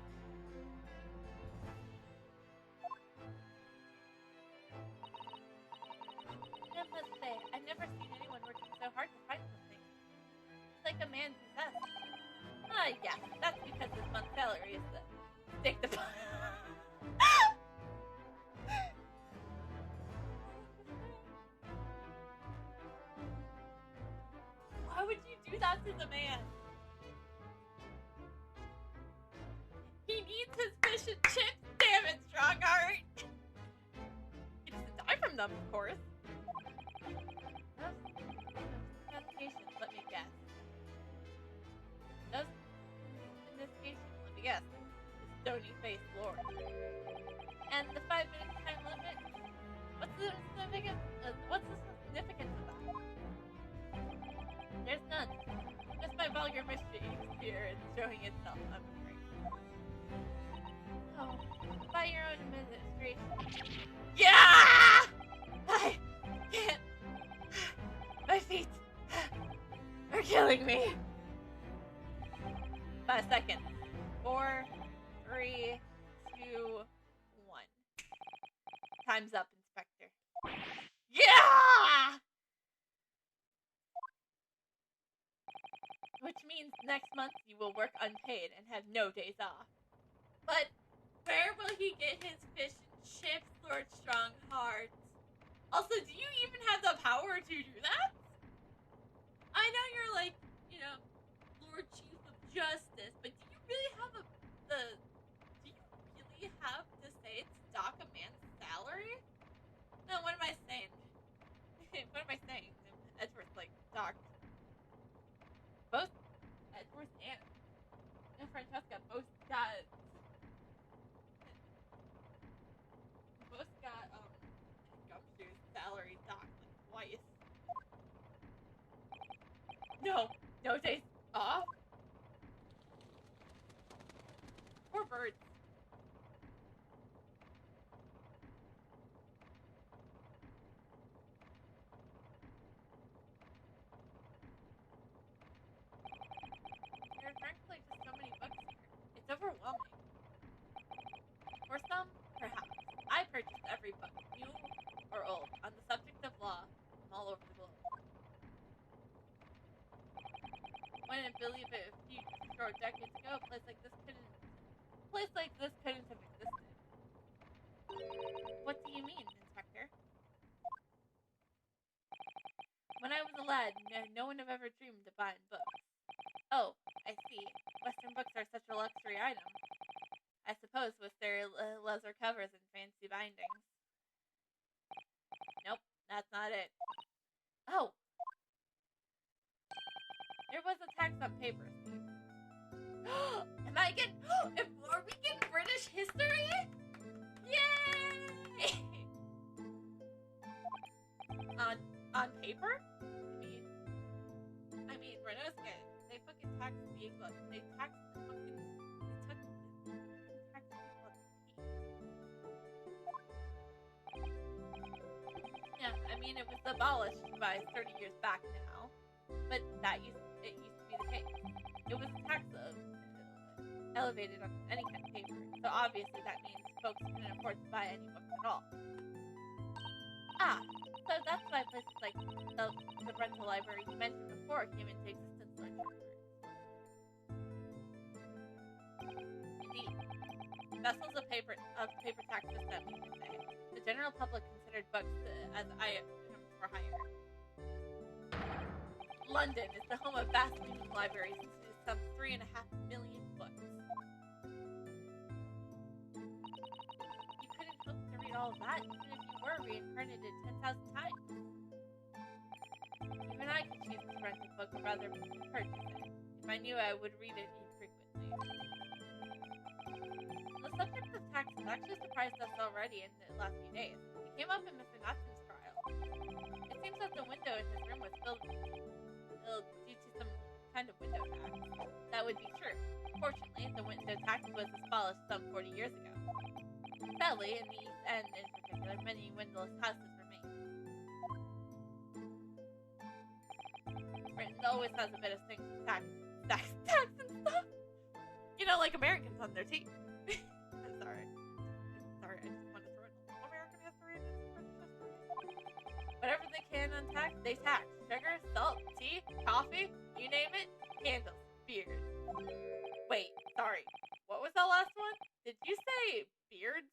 I must say, I've never seen anyone working so hard to find something. It's like a man possessed. Ah, yeah, that's because his month's salary is the stick the Why would you do that to the man? He needs his fish and chips, damn it, Strongheart! He doesn't die from them, of course. Investigations, let me guess. Those investigations, let me guess. There's none. Just my vulgar mystery here is showing itself. I'm afraid. Oh, by your own administration. Yeah! I can't. My feet are killing me. 5 seconds. 4, 3, 2, 1. Time's up, Inspector. Yeah! Which means next month you will work unpaid and have no days off. But where will he get his fish and chips, Lord Strongheart? Also, do you even have the power to do that? I know you're like, Lord Chief of Justice, but do you really have do you really have to say to dock a man's salary? No, what am I saying? What am I saying? Edgeworth's like, docked. Both Edgeworth and Francesca both got Gumshoe's salary docked like twice. No days off. Poor birds. There are frankly just so many books here. It's overwhelming. For some, perhaps. I purchased every book, new or old, on the subject of law from all over the globe. Wouldn't believe it a few short decades ago, a place like this couldn't have existed. What do you mean, Inspector? When I was a lad, no one have ever dreamed of buying books. Oh, I see. Western books are such a luxury item. I suppose with their leather covers and fancy bindings. Nope, that's not it. Oh! There was a tax on paper, Steve. Are we getting British history? Yay! on paper? I mean, Renosca, they fucking taxed the English. They taxed the fucking, taxed people on the teeth. Yeah, I mean, it was abolished by 30 years back now, but it used to be the case. It was a tax elevated on any kind of paper, so obviously that means folks couldn't afford to buy any books at all. Ah, so that's why places like the rental library you mentioned before came into existence, Lord Shepherd. Indeed. Vessels of paper tax system, you could say. The general public considered books as items for hire. London is the home of vast reading libraries to some 3.5 million books. You couldn't hope to read all of that, even if you were reincarnated 10,000 times. Even I could choose to rent a book rather than purchase it, if I knew I would read it infrequently. The subject of tax has actually surprised us already in the last few days. It came up in Mr. Notton's trial. It seems that the window in his room was filled due to some kind of window tax. That would be true. Fortunately, the window tax was abolished some 40 years ago. Sadly, in the East End in particular, many windowless houses remain. Britain always has a bit of things with tax and stuff. Like Americans on their teeth. I'm sorry. I just wanted to throw it. American history and British history. Whatever they can untax, they tax. Sugar, salt, tea, coffee, you name it, candles, beards. Wait, sorry. What was that last one? Did you say beards?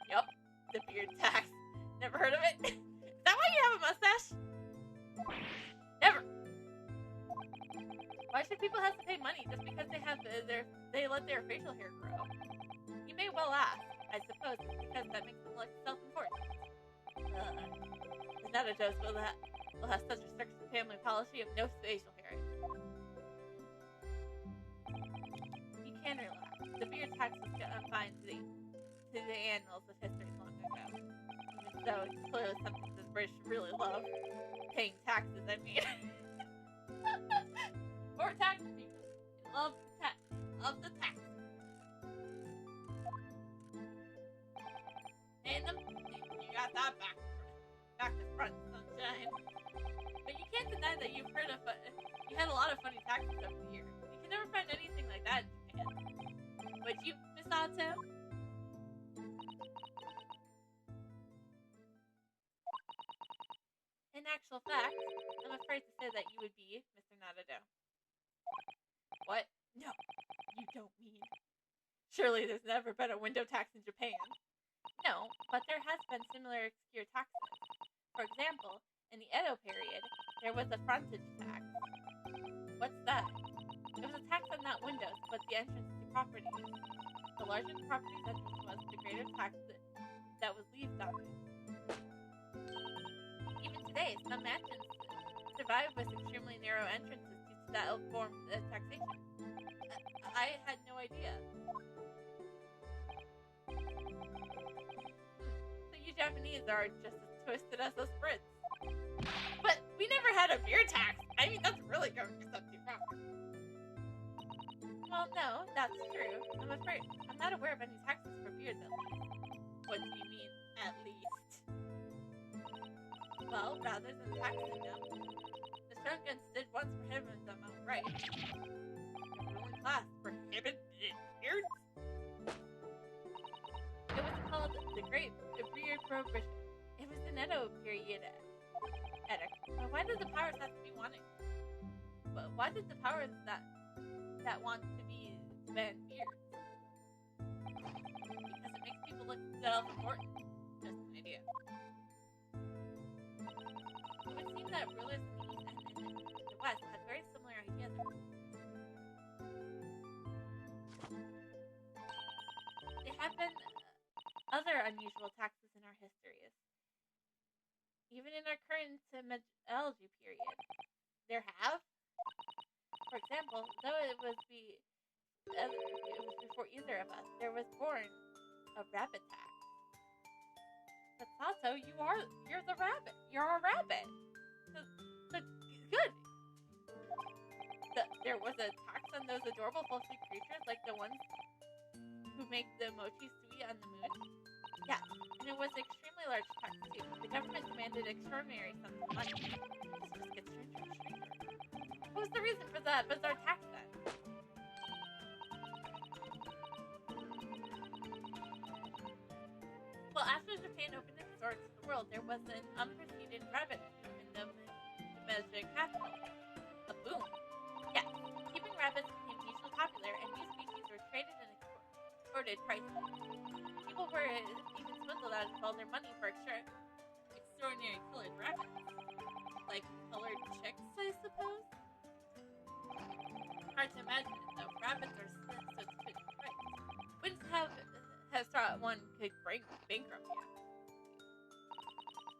Yup, the beard tax. Never heard of it? Is that why you have a mustache? Never. Why should people have to pay money just because they let their facial hair grow? You may well ask. I suppose it's because that makes them look self-important. The Nutterdos will have such a strict family policy of no facial hair. You can relax. The beard tax was confined to the annals of history long ago. Even so, it's clearly something the British British really love paying taxes, I mean. Or tax people. They love the tax. Love the tax. And you got that back to front, sunshine. But you can't deny that you've heard of you had a lot of funny taxes over the years. You can never find anything like that in Japan. Would you, Miss Otto? In actual fact, I'm afraid to say that you would be Mr. Nadado. What? No, you don't mean. Surely there's never been a window tax in Japan. No, but there has been similar obscure taxes. For example, in the Edo period, there was a frontage tax. What's that? It was a tax on not windows, but the entrance to properties. The larger the property's entrance was, the greater tax that was levied on it. Even today, some mansions survive with extremely narrow entrances due to that form of taxation. I had no idea. So you Japanese are just as twisted as us Brits. But we never had a beer tax. I mean, that's really going a step too far. Well, no, that's true. I'm afraid I'm not aware of any taxes for beers, at least. What do you mean, at least? Well, rather than taxing them, the shoguns did once prohibit them outright. The ruling class prohibited beers? It was called the Great Beer Prohibition. It was the Edo period. But why did the powers have to be wanting? But why did the powers that want to be ban beers? Because it makes people look self-important. Just an idea. It would seem that rulers in the East and in the West had very similar ideas. There have been other unusual taxes in our histories. Even in our current Meiji period. There have? For example, though it was before either of us, there was born a rabbit tax. But Sato, you're the rabbit. You're a rabbit. So good. There was a tax on those adorable fluffy creatures like the ones who make the mochi sweet on the moon? Yeah, and it was an extremely large tax too. The government demanded extraordinary sums of money. This just gets stranger and stranger. What was the reason for that bizarre tax then? Well, after Japan opened its doors to the world, there was an unprecedented rabbit boom in the Meiji capital. A boom. Yes, keeping rabbits became hugely popular, and new species were traded and exported prices. People were even swindled out of all their money for extraordinary colored rabbits. Like colored chicks, I suppose? Hard to imagine it, though. Rabbits are so typically right. Wouldn't have thought one could bankrupt you.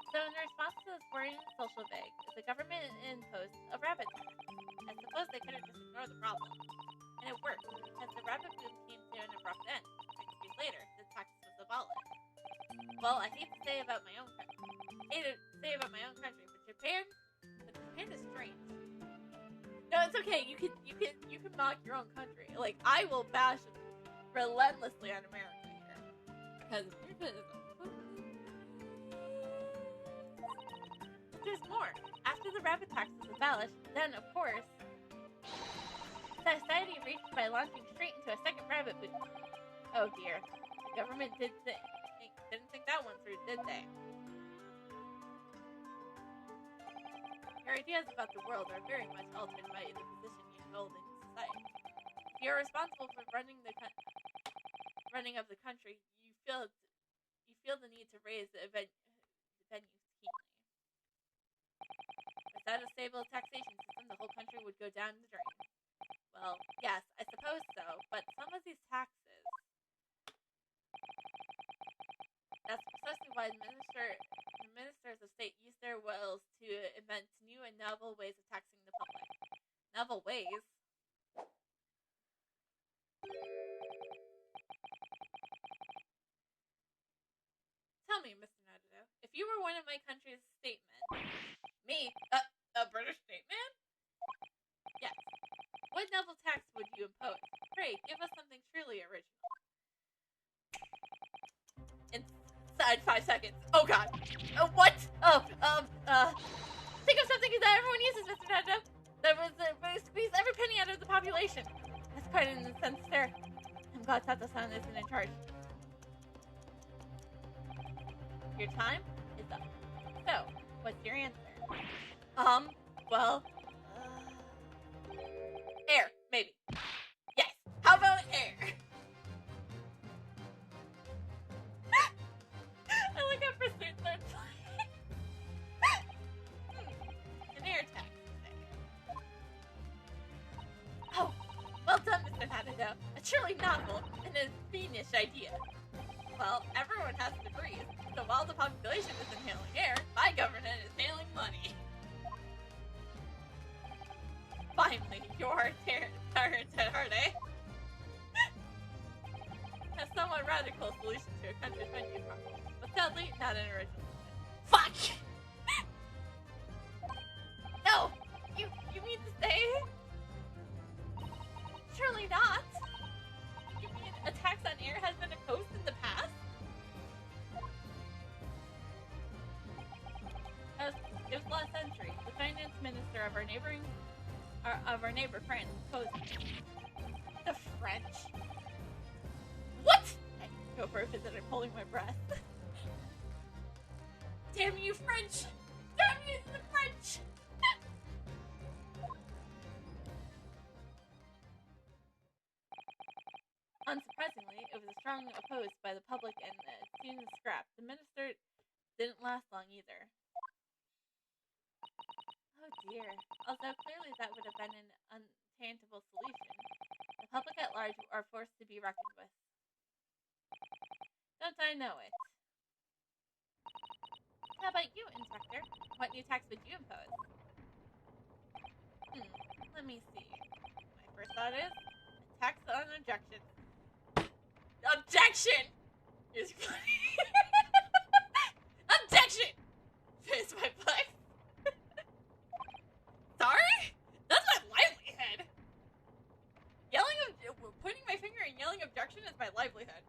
So in response to this worrying social vague, the government imposed a rabbit tax. I suppose they couldn't just ignore the problem. And it worked, because the rabbit boom came to an abrupt end. 6 years later, the tax was abolished. Well, I hate to say about my own country, but Japan is strange. No, it's okay. You can mock your own country. Like, I will bash relentlessly on America here, because there's more. After the rabbit tax was abolished, then of course, society reached by launching straight into a second rabbit boom. Oh dear, the government didn't think that one through, did they? Your ideas about the world are very much altered by the position you hold in society. If you're responsible for running of the country, you feel the need to raise the venues keenly. Without a stable taxation system, the whole country would go down the drain. Well, yes, I suppose so, but some of these taxes... That's precisely why the ministers of state use their wills to invent new and novel ways of taxing the public. Novel ways? Tell me, Mr. Nadado, if you were one of my country's statemen. Me? A British stateman? Yes. What novel tax would you impose? Pray, give us something truly original. Inside 5 seconds. Oh god. What? Think of something that everyone uses, Mr. Nando. That was squeeze every penny out of the population. That's quite an incense there. I'm glad Sato-san isn't in charge. Your time is up. So, what's your answer? Well, air, maybe. Yes. How about air? I like how pursuits are playing. An air tax. Oh, well done, Mr. Hanado. A truly novel and a fiendish idea. Well, everyone has to breathe, so while the population is inhaling air, my government is inhaling money. Finally, you're tyrant at heart, eh? A somewhat radical solution to a country's venue problem, but sadly, not an original. Fuck! No! You mean to say? Surely not! You mean a tax on air has been imposed in the past? It was last century. The finance minister of our neighbor France imposed the French. What? I go for a visit. I'm holding my breath. Damn you, French! Damn you, the French! Unsurprisingly, it was strongly opposed by the public and soon scrapped. The minister didn't last long either. Oh dear. Although clearly that would have been an unattainable solution, the public at large are forced to be reckoned with. Don't I know it? How about you, Inspector? What new tax would you impose? Let me see. My first thought is a tax on objection. Objection! Is funny. Objection! Face my flex. Sorry? That's my livelihood. Pointing my finger and yelling objection is my livelihood.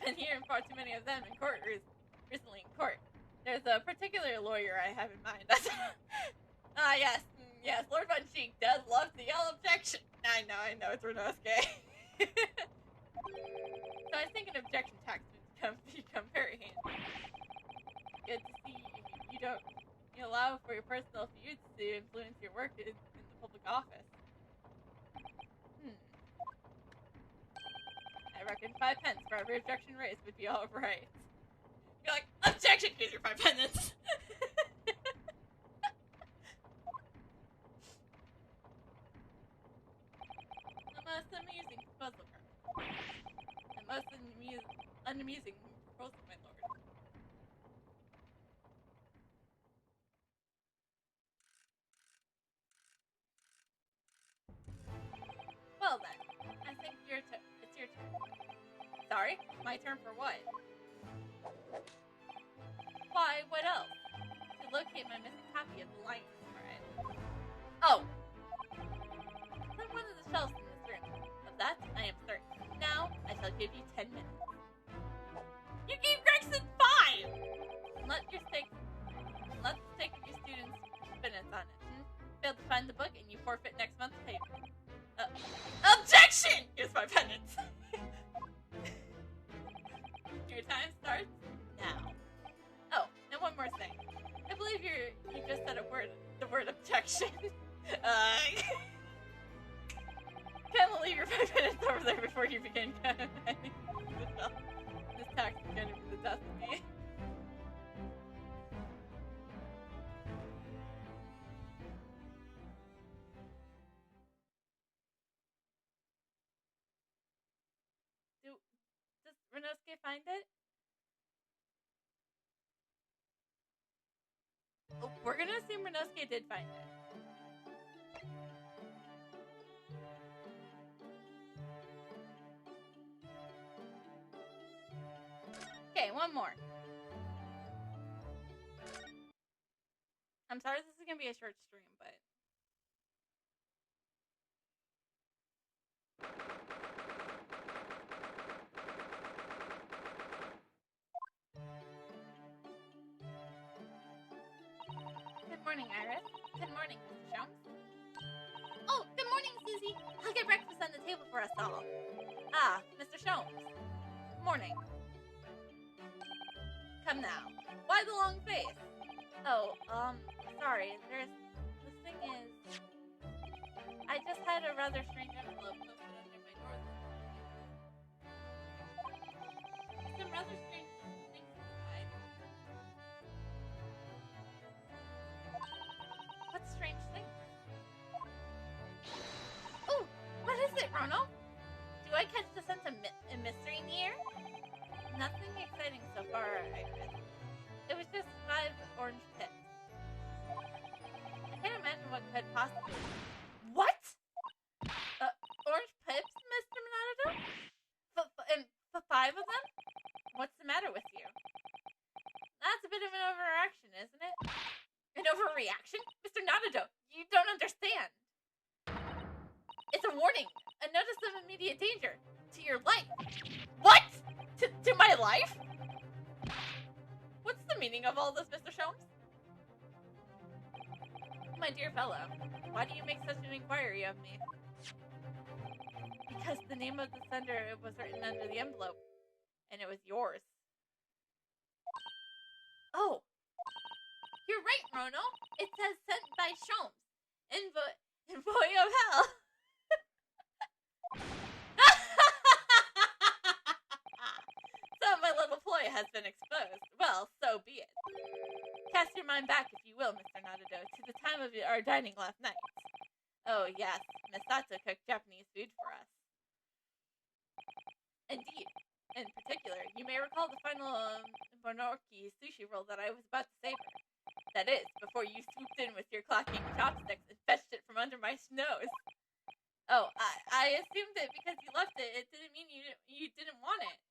Been hearing far too many of them in court recently in court. There's a particular lawyer I have in mind. Yes, Lord Von Cheek does love to yell objection. I know, it's Renosuke. So I think an objection tax would become very handy. Good to see you allow for your personal feuds to influence your work in the public office. I reckon 5 pence for every objection raised would be alright. You're like, objection! Here's your 5 pence! The most amusing proposal, Colonel. The most unamusing proposal, my lord. Well then, I think it's your turn. Sorry? My turn for what? Why, what else? To locate my missing copy of the Lion Spread. Oh! It's on one of the shelves in this room. Of that, I am certain. Now, I shall give you 10 minutes. You gave Gregson 5! Let the stake of your students' minutes on it. Fail to find the book and you forfeit next month's payment. Objection! Here's my penance. Your time starts now. Oh, and one more thing. I believe you just said the word objection. Can't believe you're 5 minutes over there before you begin counting. This tax is gonna be the death of me. Does Renosuke find it? Oh, we're gonna assume Renosuke did find it. Okay, one more. I'm sorry this is gonna be a short stream, but... Good morning, Iris. Good morning, Mr. Jones. Oh, good morning, Susie. I'll get breakfast on the table for us all. Ah, Mr. Jones. Morning. Come now. Why the long face? Oh, sorry. The thing is... I just had a rather strange envelope posted under my door. Some rather strange things inside. What strange things? Oh, what is it, Rono? Do I catch the sense of mystery in the air? Nothing exciting so far, Iris. It was just 5 orange pips. I can't imagine what could possibly... What? Orange pips, Mr. Monado? And 5 of them? What's the matter with you? That's a bit of an overreaction, isn't it? An overreaction? Mr. Nadado, you don't understand. It's a warning. A notice of immediate danger. To your life. What? To my life? What's the meaning of all this, Mr. Sholmes? My dear fellow, why do you make such an inquiry of me? Because the name of the sender was written under the envelope, and it was yours. Oh, you're right, Rono. It says sent by Sholmes, envoy of hell. So my little ploy has been exposed. Well, so be it. Cast your mind back, if you will, Mr. Nadado, to the time of our dining last night. Oh, yes, Miss Sato cooked Japanese food for us. Indeed. In particular, you may recall the final Monoki sushi roll that I was about to savor. That is, before you swooped in with your clacking chopsticks and fetched it from under my nose. Oh, I assumed that because you left it, it didn't mean you didn't want it.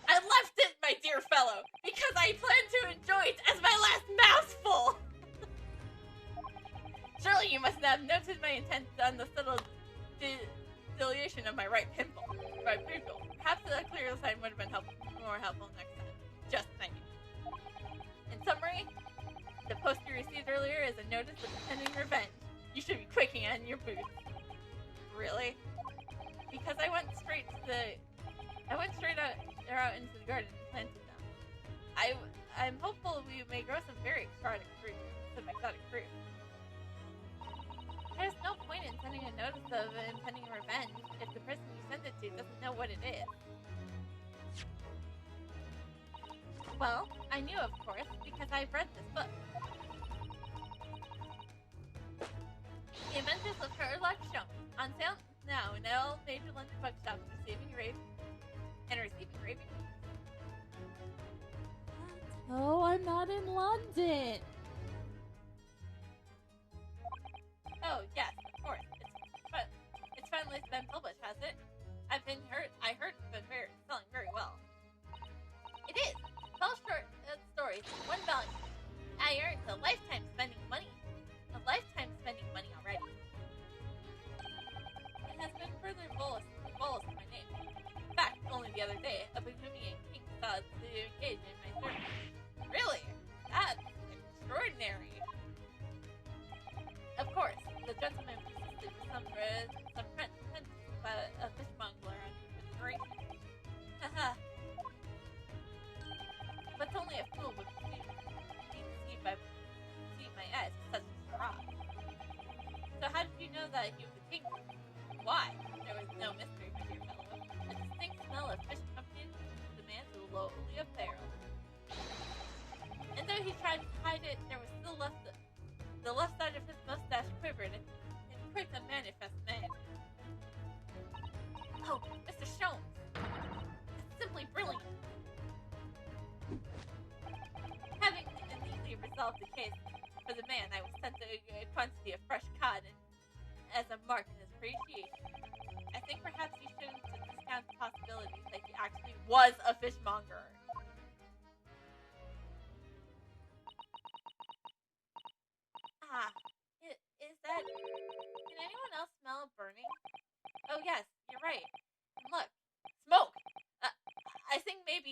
I left it, my dear fellow, because I plan to enjoy it as my last mouthful. Surely you must have noted my intent on the subtle delineation of my right pimple. Perhaps a clearer sign would have been more helpful next time. Just saying. In summary, the post you received earlier is a notice of impending revenge. You should be quaking on your boots. Really? Because I went straight out into the garden and planted them. I'm hopeful we may grow some very exotic fruit. There's no point in sending a notice of impending revenge if the person you send it to doesn't know what it is. Well, I knew, of course, because I've read this book. The Adventures of Sherlock Holmes. On sale now in all major London bookshops, receiving raving.
Oh, I'm not in London.
Oh, yes, of course. It's finally been published, has it? I heard it's been selling very well. It is. 12 short stories, 1 volume. I earned a lifetime spending money already. It has been further bolus in my name. In fact, only the other day, a Bohemian king saw to engage in my service. Really? That's extraordinary. Of course, the gentleman persisted with some pretense about a fishmonger on consideration. Haha. But only a fool would be deceived by my eyes with such a charade. So how did you know that he was a king? Why? There was no mystery, my dear fellow. A distinct smell of fish accompanied the man's lowly apparel. And though he tried to hide it, there was still the left side of his mustache quivered in quite a manifest manner. Oh, Mr. Sholmes! That's simply brilliant! Having neatly resolved the case for the man, I was sent a quantity of fresh cod as a mark of his appreciation. I think perhaps you shouldn't discount counts possibilities that he actually was a fishmonger. Is that... Can anyone else smell burning? Oh yes, you're right. And look, smoke! I think maybe...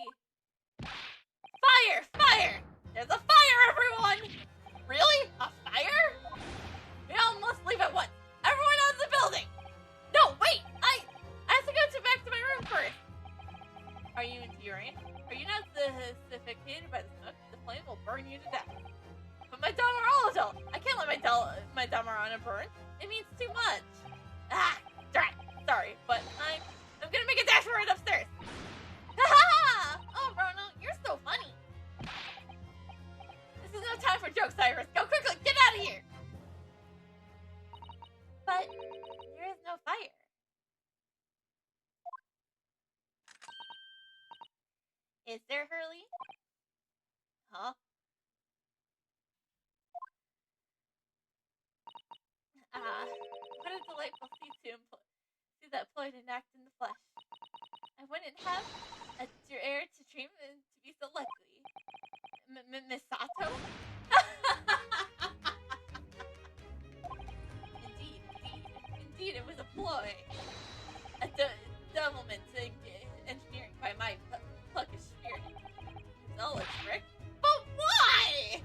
Fire! Fire! There's a fire, everyone! Really? A fire? We all must leave at once. Everyone out of the building! No, wait! I have to go back to my room first. Are you into urine? Are you not suffocated by the smoke? The flame will burn you to death. But my Damarolidol! I can't let my Damarana burn. It means too much. Drat. Sorry, but I'm gonna make a dash for it upstairs. Ha ha! Oh, Bruno, you're so funny. This is no time for jokes, Iris. Go quickly, get out of here. But there is no fire. Is there, Hurley? Huh? What a delightful see that Floyd enact in the flesh. I wouldn't have a dare to dream to be so lucky. Misato? Indeed, it was a ploy. A devilment engineering by my pluckish spirit. It's all a trick. But why?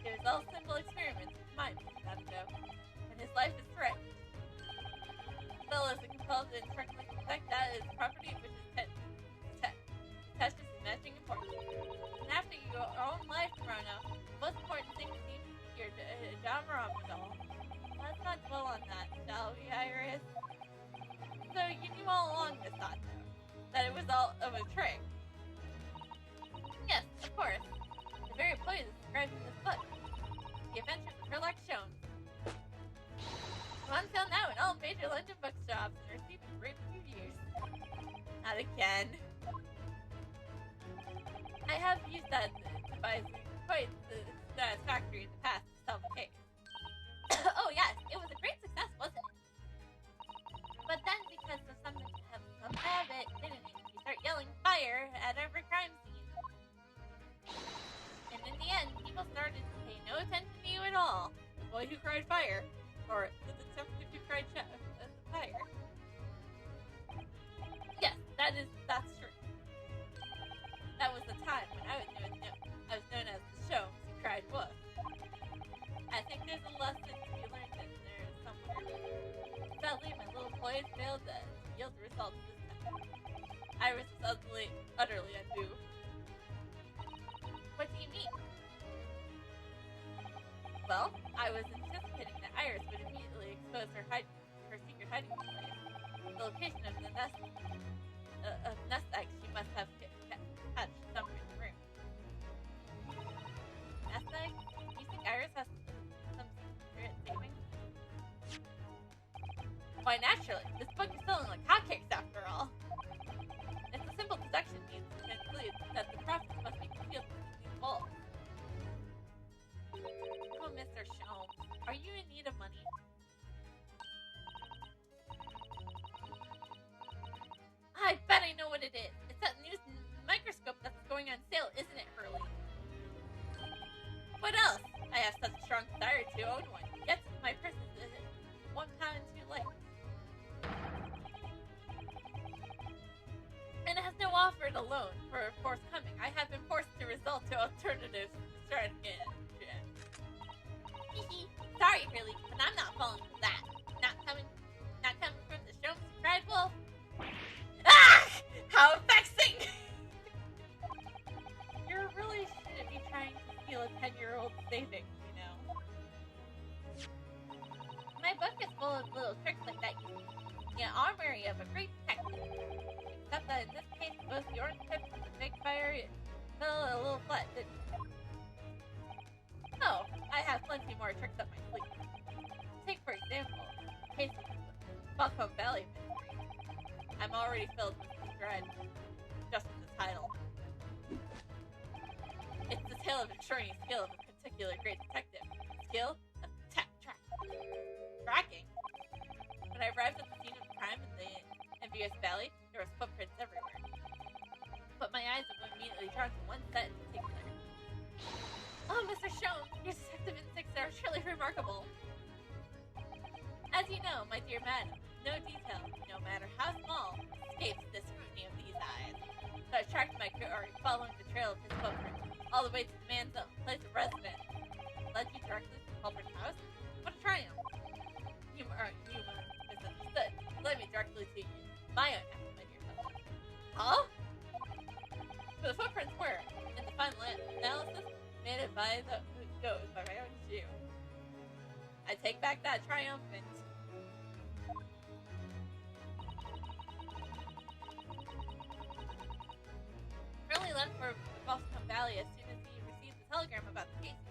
It was all simple experiments with mine, Misato. And his life is threatened. Still, as a compelled to internally protect that is property which is attached to matching importance. And after your own life, Chrono, the most important thing seems your Damarolidol. Let's not dwell on that, shall we, Iris? So you knew all along, Misato, that it was all of a trick. Yes, of course. The very ploy is described in this book. The Adventures of Sherlock Holmes. On sale now in all major London bookshops and receiving great reviews. Not again. I have used that device quite satisfactory in the past to solve a case. Oh yes, it was a great success, wasn't it? But then, because of some habit, didn't it? You start yelling fire at every crime scene. And in the end, people started to pay no attention to you at all. The boy who cried fire. Or the detective who cried fire. Yes, that's true. That was the time when I was known as the Sholmes who cried wolf. I think there's a lesson to be learned in there somewhere. Sadly, my little ploy failed to yield the results this time. Iris was utterly undue. What do you mean? Well, I was anticipating that Iris would immediately expose her secret hiding place. The location of the nest eggs she must have hatched somewhere in the room. Nest egg? Do you think Iris has some secret savings? Why, naturally. This book is selling like hotcakes after all. It's a simple deduction means to conclude that the profits must be concealed in these vaults. Oh, Mr. Sholmes, are you in need of money? I bet I know what it is. It's that new microscope that's going on sale, isn't it, Hurley? What else? I have such a strong desire to own one. Yes, my purse is £1 too light. And it has no offer to loan for forthcoming. I have been forced to resort to alternatives strategy. Sorry, Hurley, but I'm not falling for that. Not coming from the Sholmes who cried wolf. Ah! How vexing! You really shouldn't be trying to steal a 10-year-old savings, you know. My book is full of little tricks like that. The armory of a great detective. Except that in this case, both the orange tips and the big fire fell a little flat, didn't it? Oh, I have plenty more tricks up my sleeve. Take, for example, the case of the Buckham Valley mystery. I'm already filled with dread, just in the title. It's the tale of extraordinary skill of a particular great detective. Skill of tracking. When I arrived at the scene of the drawn to one set in particular. Oh, Mr. Shone, your deceptive instincts are truly remarkable. As you know, my dear madam, no detail, no matter how small, escapes the scrutiny of these eyes. So I tracked my guard, following the trail of his footprint, all the way to the man's own place of residence. Led you directly to the culprit's house? What a triumph! You misunderstood. Led me directly to you. My own house, my dear fellow. Huh? But the footprints were, in the final analysis, made it by the goes by my own shoe. I take back that triumphant. Really left for Boston Valley as soon as he received the telegram about the case.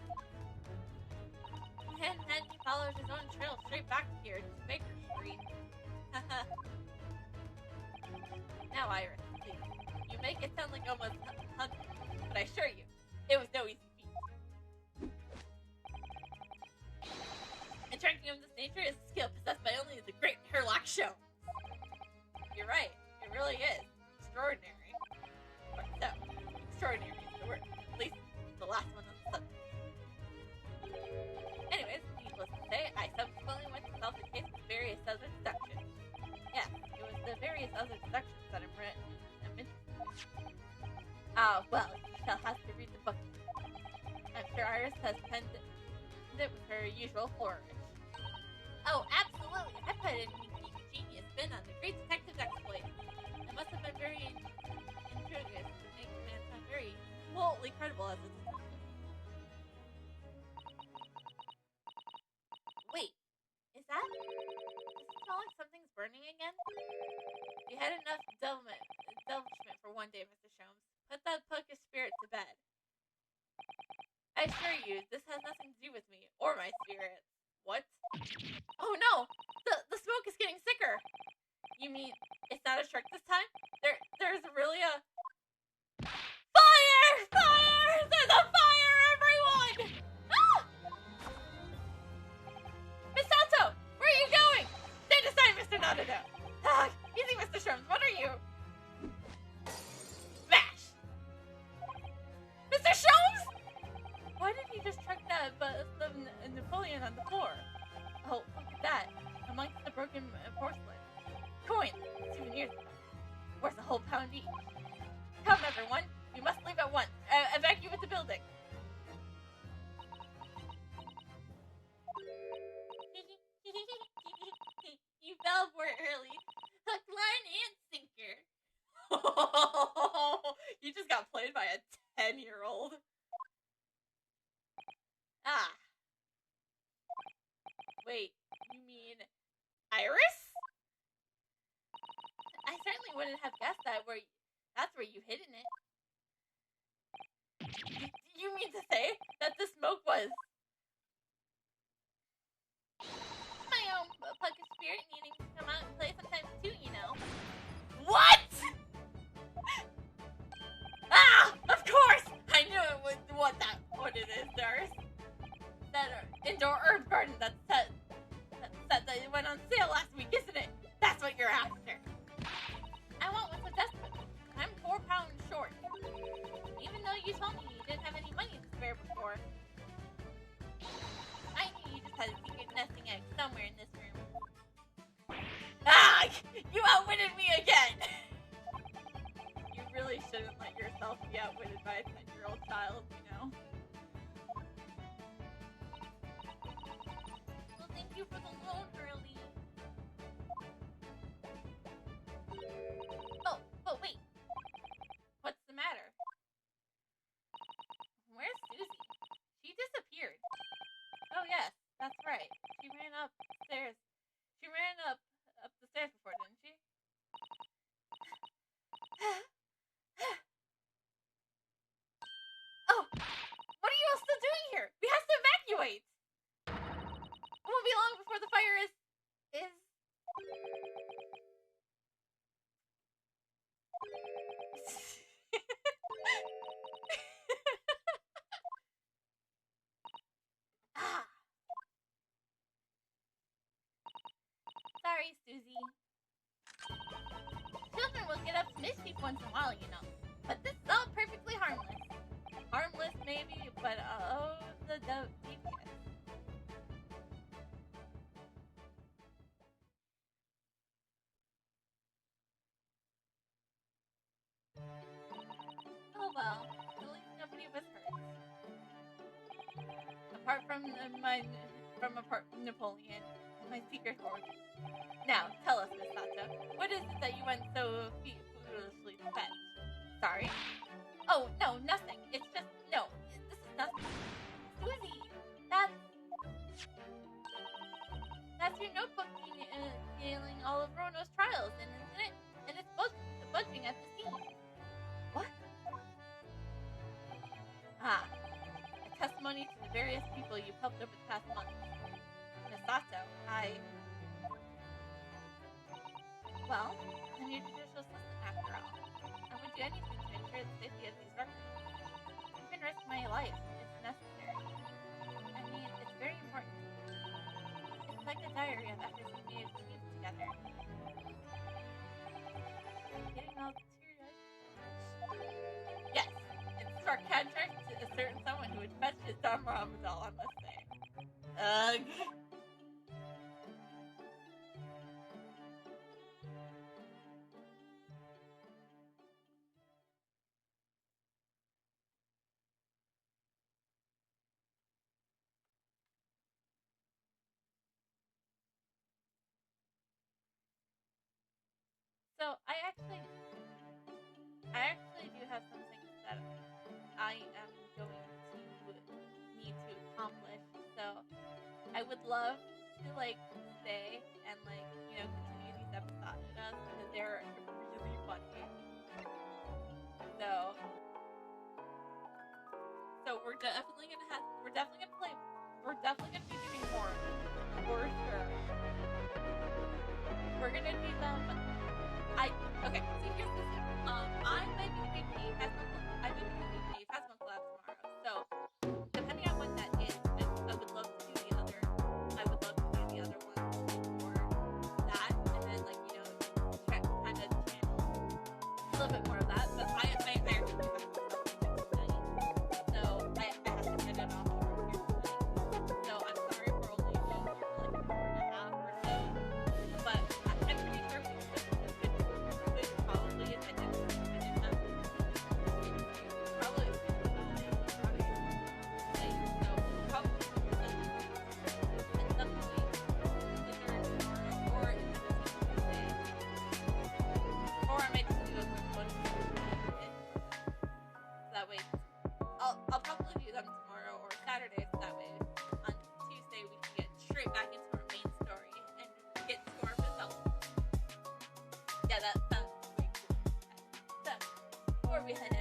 And then he followed his own trail straight back here to Baker Street. Now, Iris, please. You make it sound like almost hunting, but I assure you, it was no easy feat. And tracking of this nature is a skill possessed by only the great Herlock show. You're right, it really is. Extraordinary. But no, extraordinary is the word. At least the last one on the subject. Anyways, needless to say, I subsequently went to solve the case with various other deductions. Yes, it was the various other deductions that I'm interested in. Well, you shall have to read the book. I'm sure Iris has penned it with her usual flourish. Oh, absolutely. I put an ingenious spin on the great detective's exploit. It must have been very intriguing to make the man sound very remotely credible as a detective. Wait, is it smell like something's burning again? You had enough delvishment for one day, Mr. Sholmes. Put that puckish spirit to bed. I assure you, this has nothing to do with me, or my spirit. What? Oh no! The smoke is getting sicker! You mean, it's not a shark this time? There's really a... Fire! Fire! There's a fire, everyone! Ah! Miss Sato! Where are you going? Stand aside, Mr. Nadado! Easy, Mr. Sholmes, what are you? Smash! Mr. Sholmes? Why did he just chuck that bust of Napoleon on the floor? Oh, look at that. Amongst the broken porcelain. Coins. Souvenirs. Worth a whole pound each. Come, everyone. You must leave at once. Evacuate the building. You fell for it early. Hook, line, and sinker. You just got played by a 10-year-old. Ah. Wait, you mean Iris? I certainly wouldn't have guessed that's where you hidden it. You mean to say that the smoke was my own puckish spirit needing to come out and play sometimes too, you know? What? Ah! Of course! I knew it was what it is, Doris. That indoor herb garden that went on sale last week, isn't it? That's what you're after. I want what's a desperate. I'm 4 pounds short. Even though you told me you didn't have any money to spare before. I knew you just had a secret nesting egg somewhere in this room. Ah! You outwitted me again! You really shouldn't let yourself be outwitted by a 10-year-old child, you know? Well, thank you for the loan, girlie. Oh, but wait. What's the matter? Where's Susie? She disappeared. Oh, yes, that's right. She ran upstairs. She ran up the stairs before, didn't she? Oh, what are you all still doing here? We have to evacuate. It won't be long before the fire is... Ah. Sorry, Susie. Children will get up to mischief once in a while, you know. But this is all perfectly harmless. the devious. Oh well, at least nobody was hurt. Apart from Napoleon, my secret hoard. Now, tell us, Miss Sato, what is it that you went so foolishly to fetch? Sorry? Oh, no, nothing. It's just, no, this is nothing. Susie, that's your notebook detailing all of Rono's trials, and isn't it? And it's budging at the seams. What? Ah, a testimony to the various people you've helped over the past month. Miss Sato, well, I'm your judicial assistant after all. I would do anything to ensure the safety of these records. Even risk my life if necessary. I mean, it's very important. It's like a diary of efforts we made to keep together. Getting all teary-eyed? Yes, it's sarcastic to a certain someone who would fetch his Don Ramadan, I must say. Ugh. So I actually do have some things that I am going to need to accomplish. So I would love to stay and continue these episodes because they're really funny. So we're definitely gonna be doing more for sure. We're gonna do them. Okay, so here's the thing. I might be doing a Phasma collab tomorrow. So depending on when that is, I would love to do the other ones for that, and then kind of channel a little bit more of that. But I actually have to do tonight, so I have to send it off over here tonight. So I'm sorry for only being here for an hour and a half or so, but I'm pretty sure we could probably, if I didn't have probably so probably at some point either tomorrow or in the Tuesday, or I might just do a quick one that way. I'll probably do them tomorrow or Saturday, so that way on Tuesday we can get straight back into our main story and get to our results. Yeah, that sounds way cool. So before we head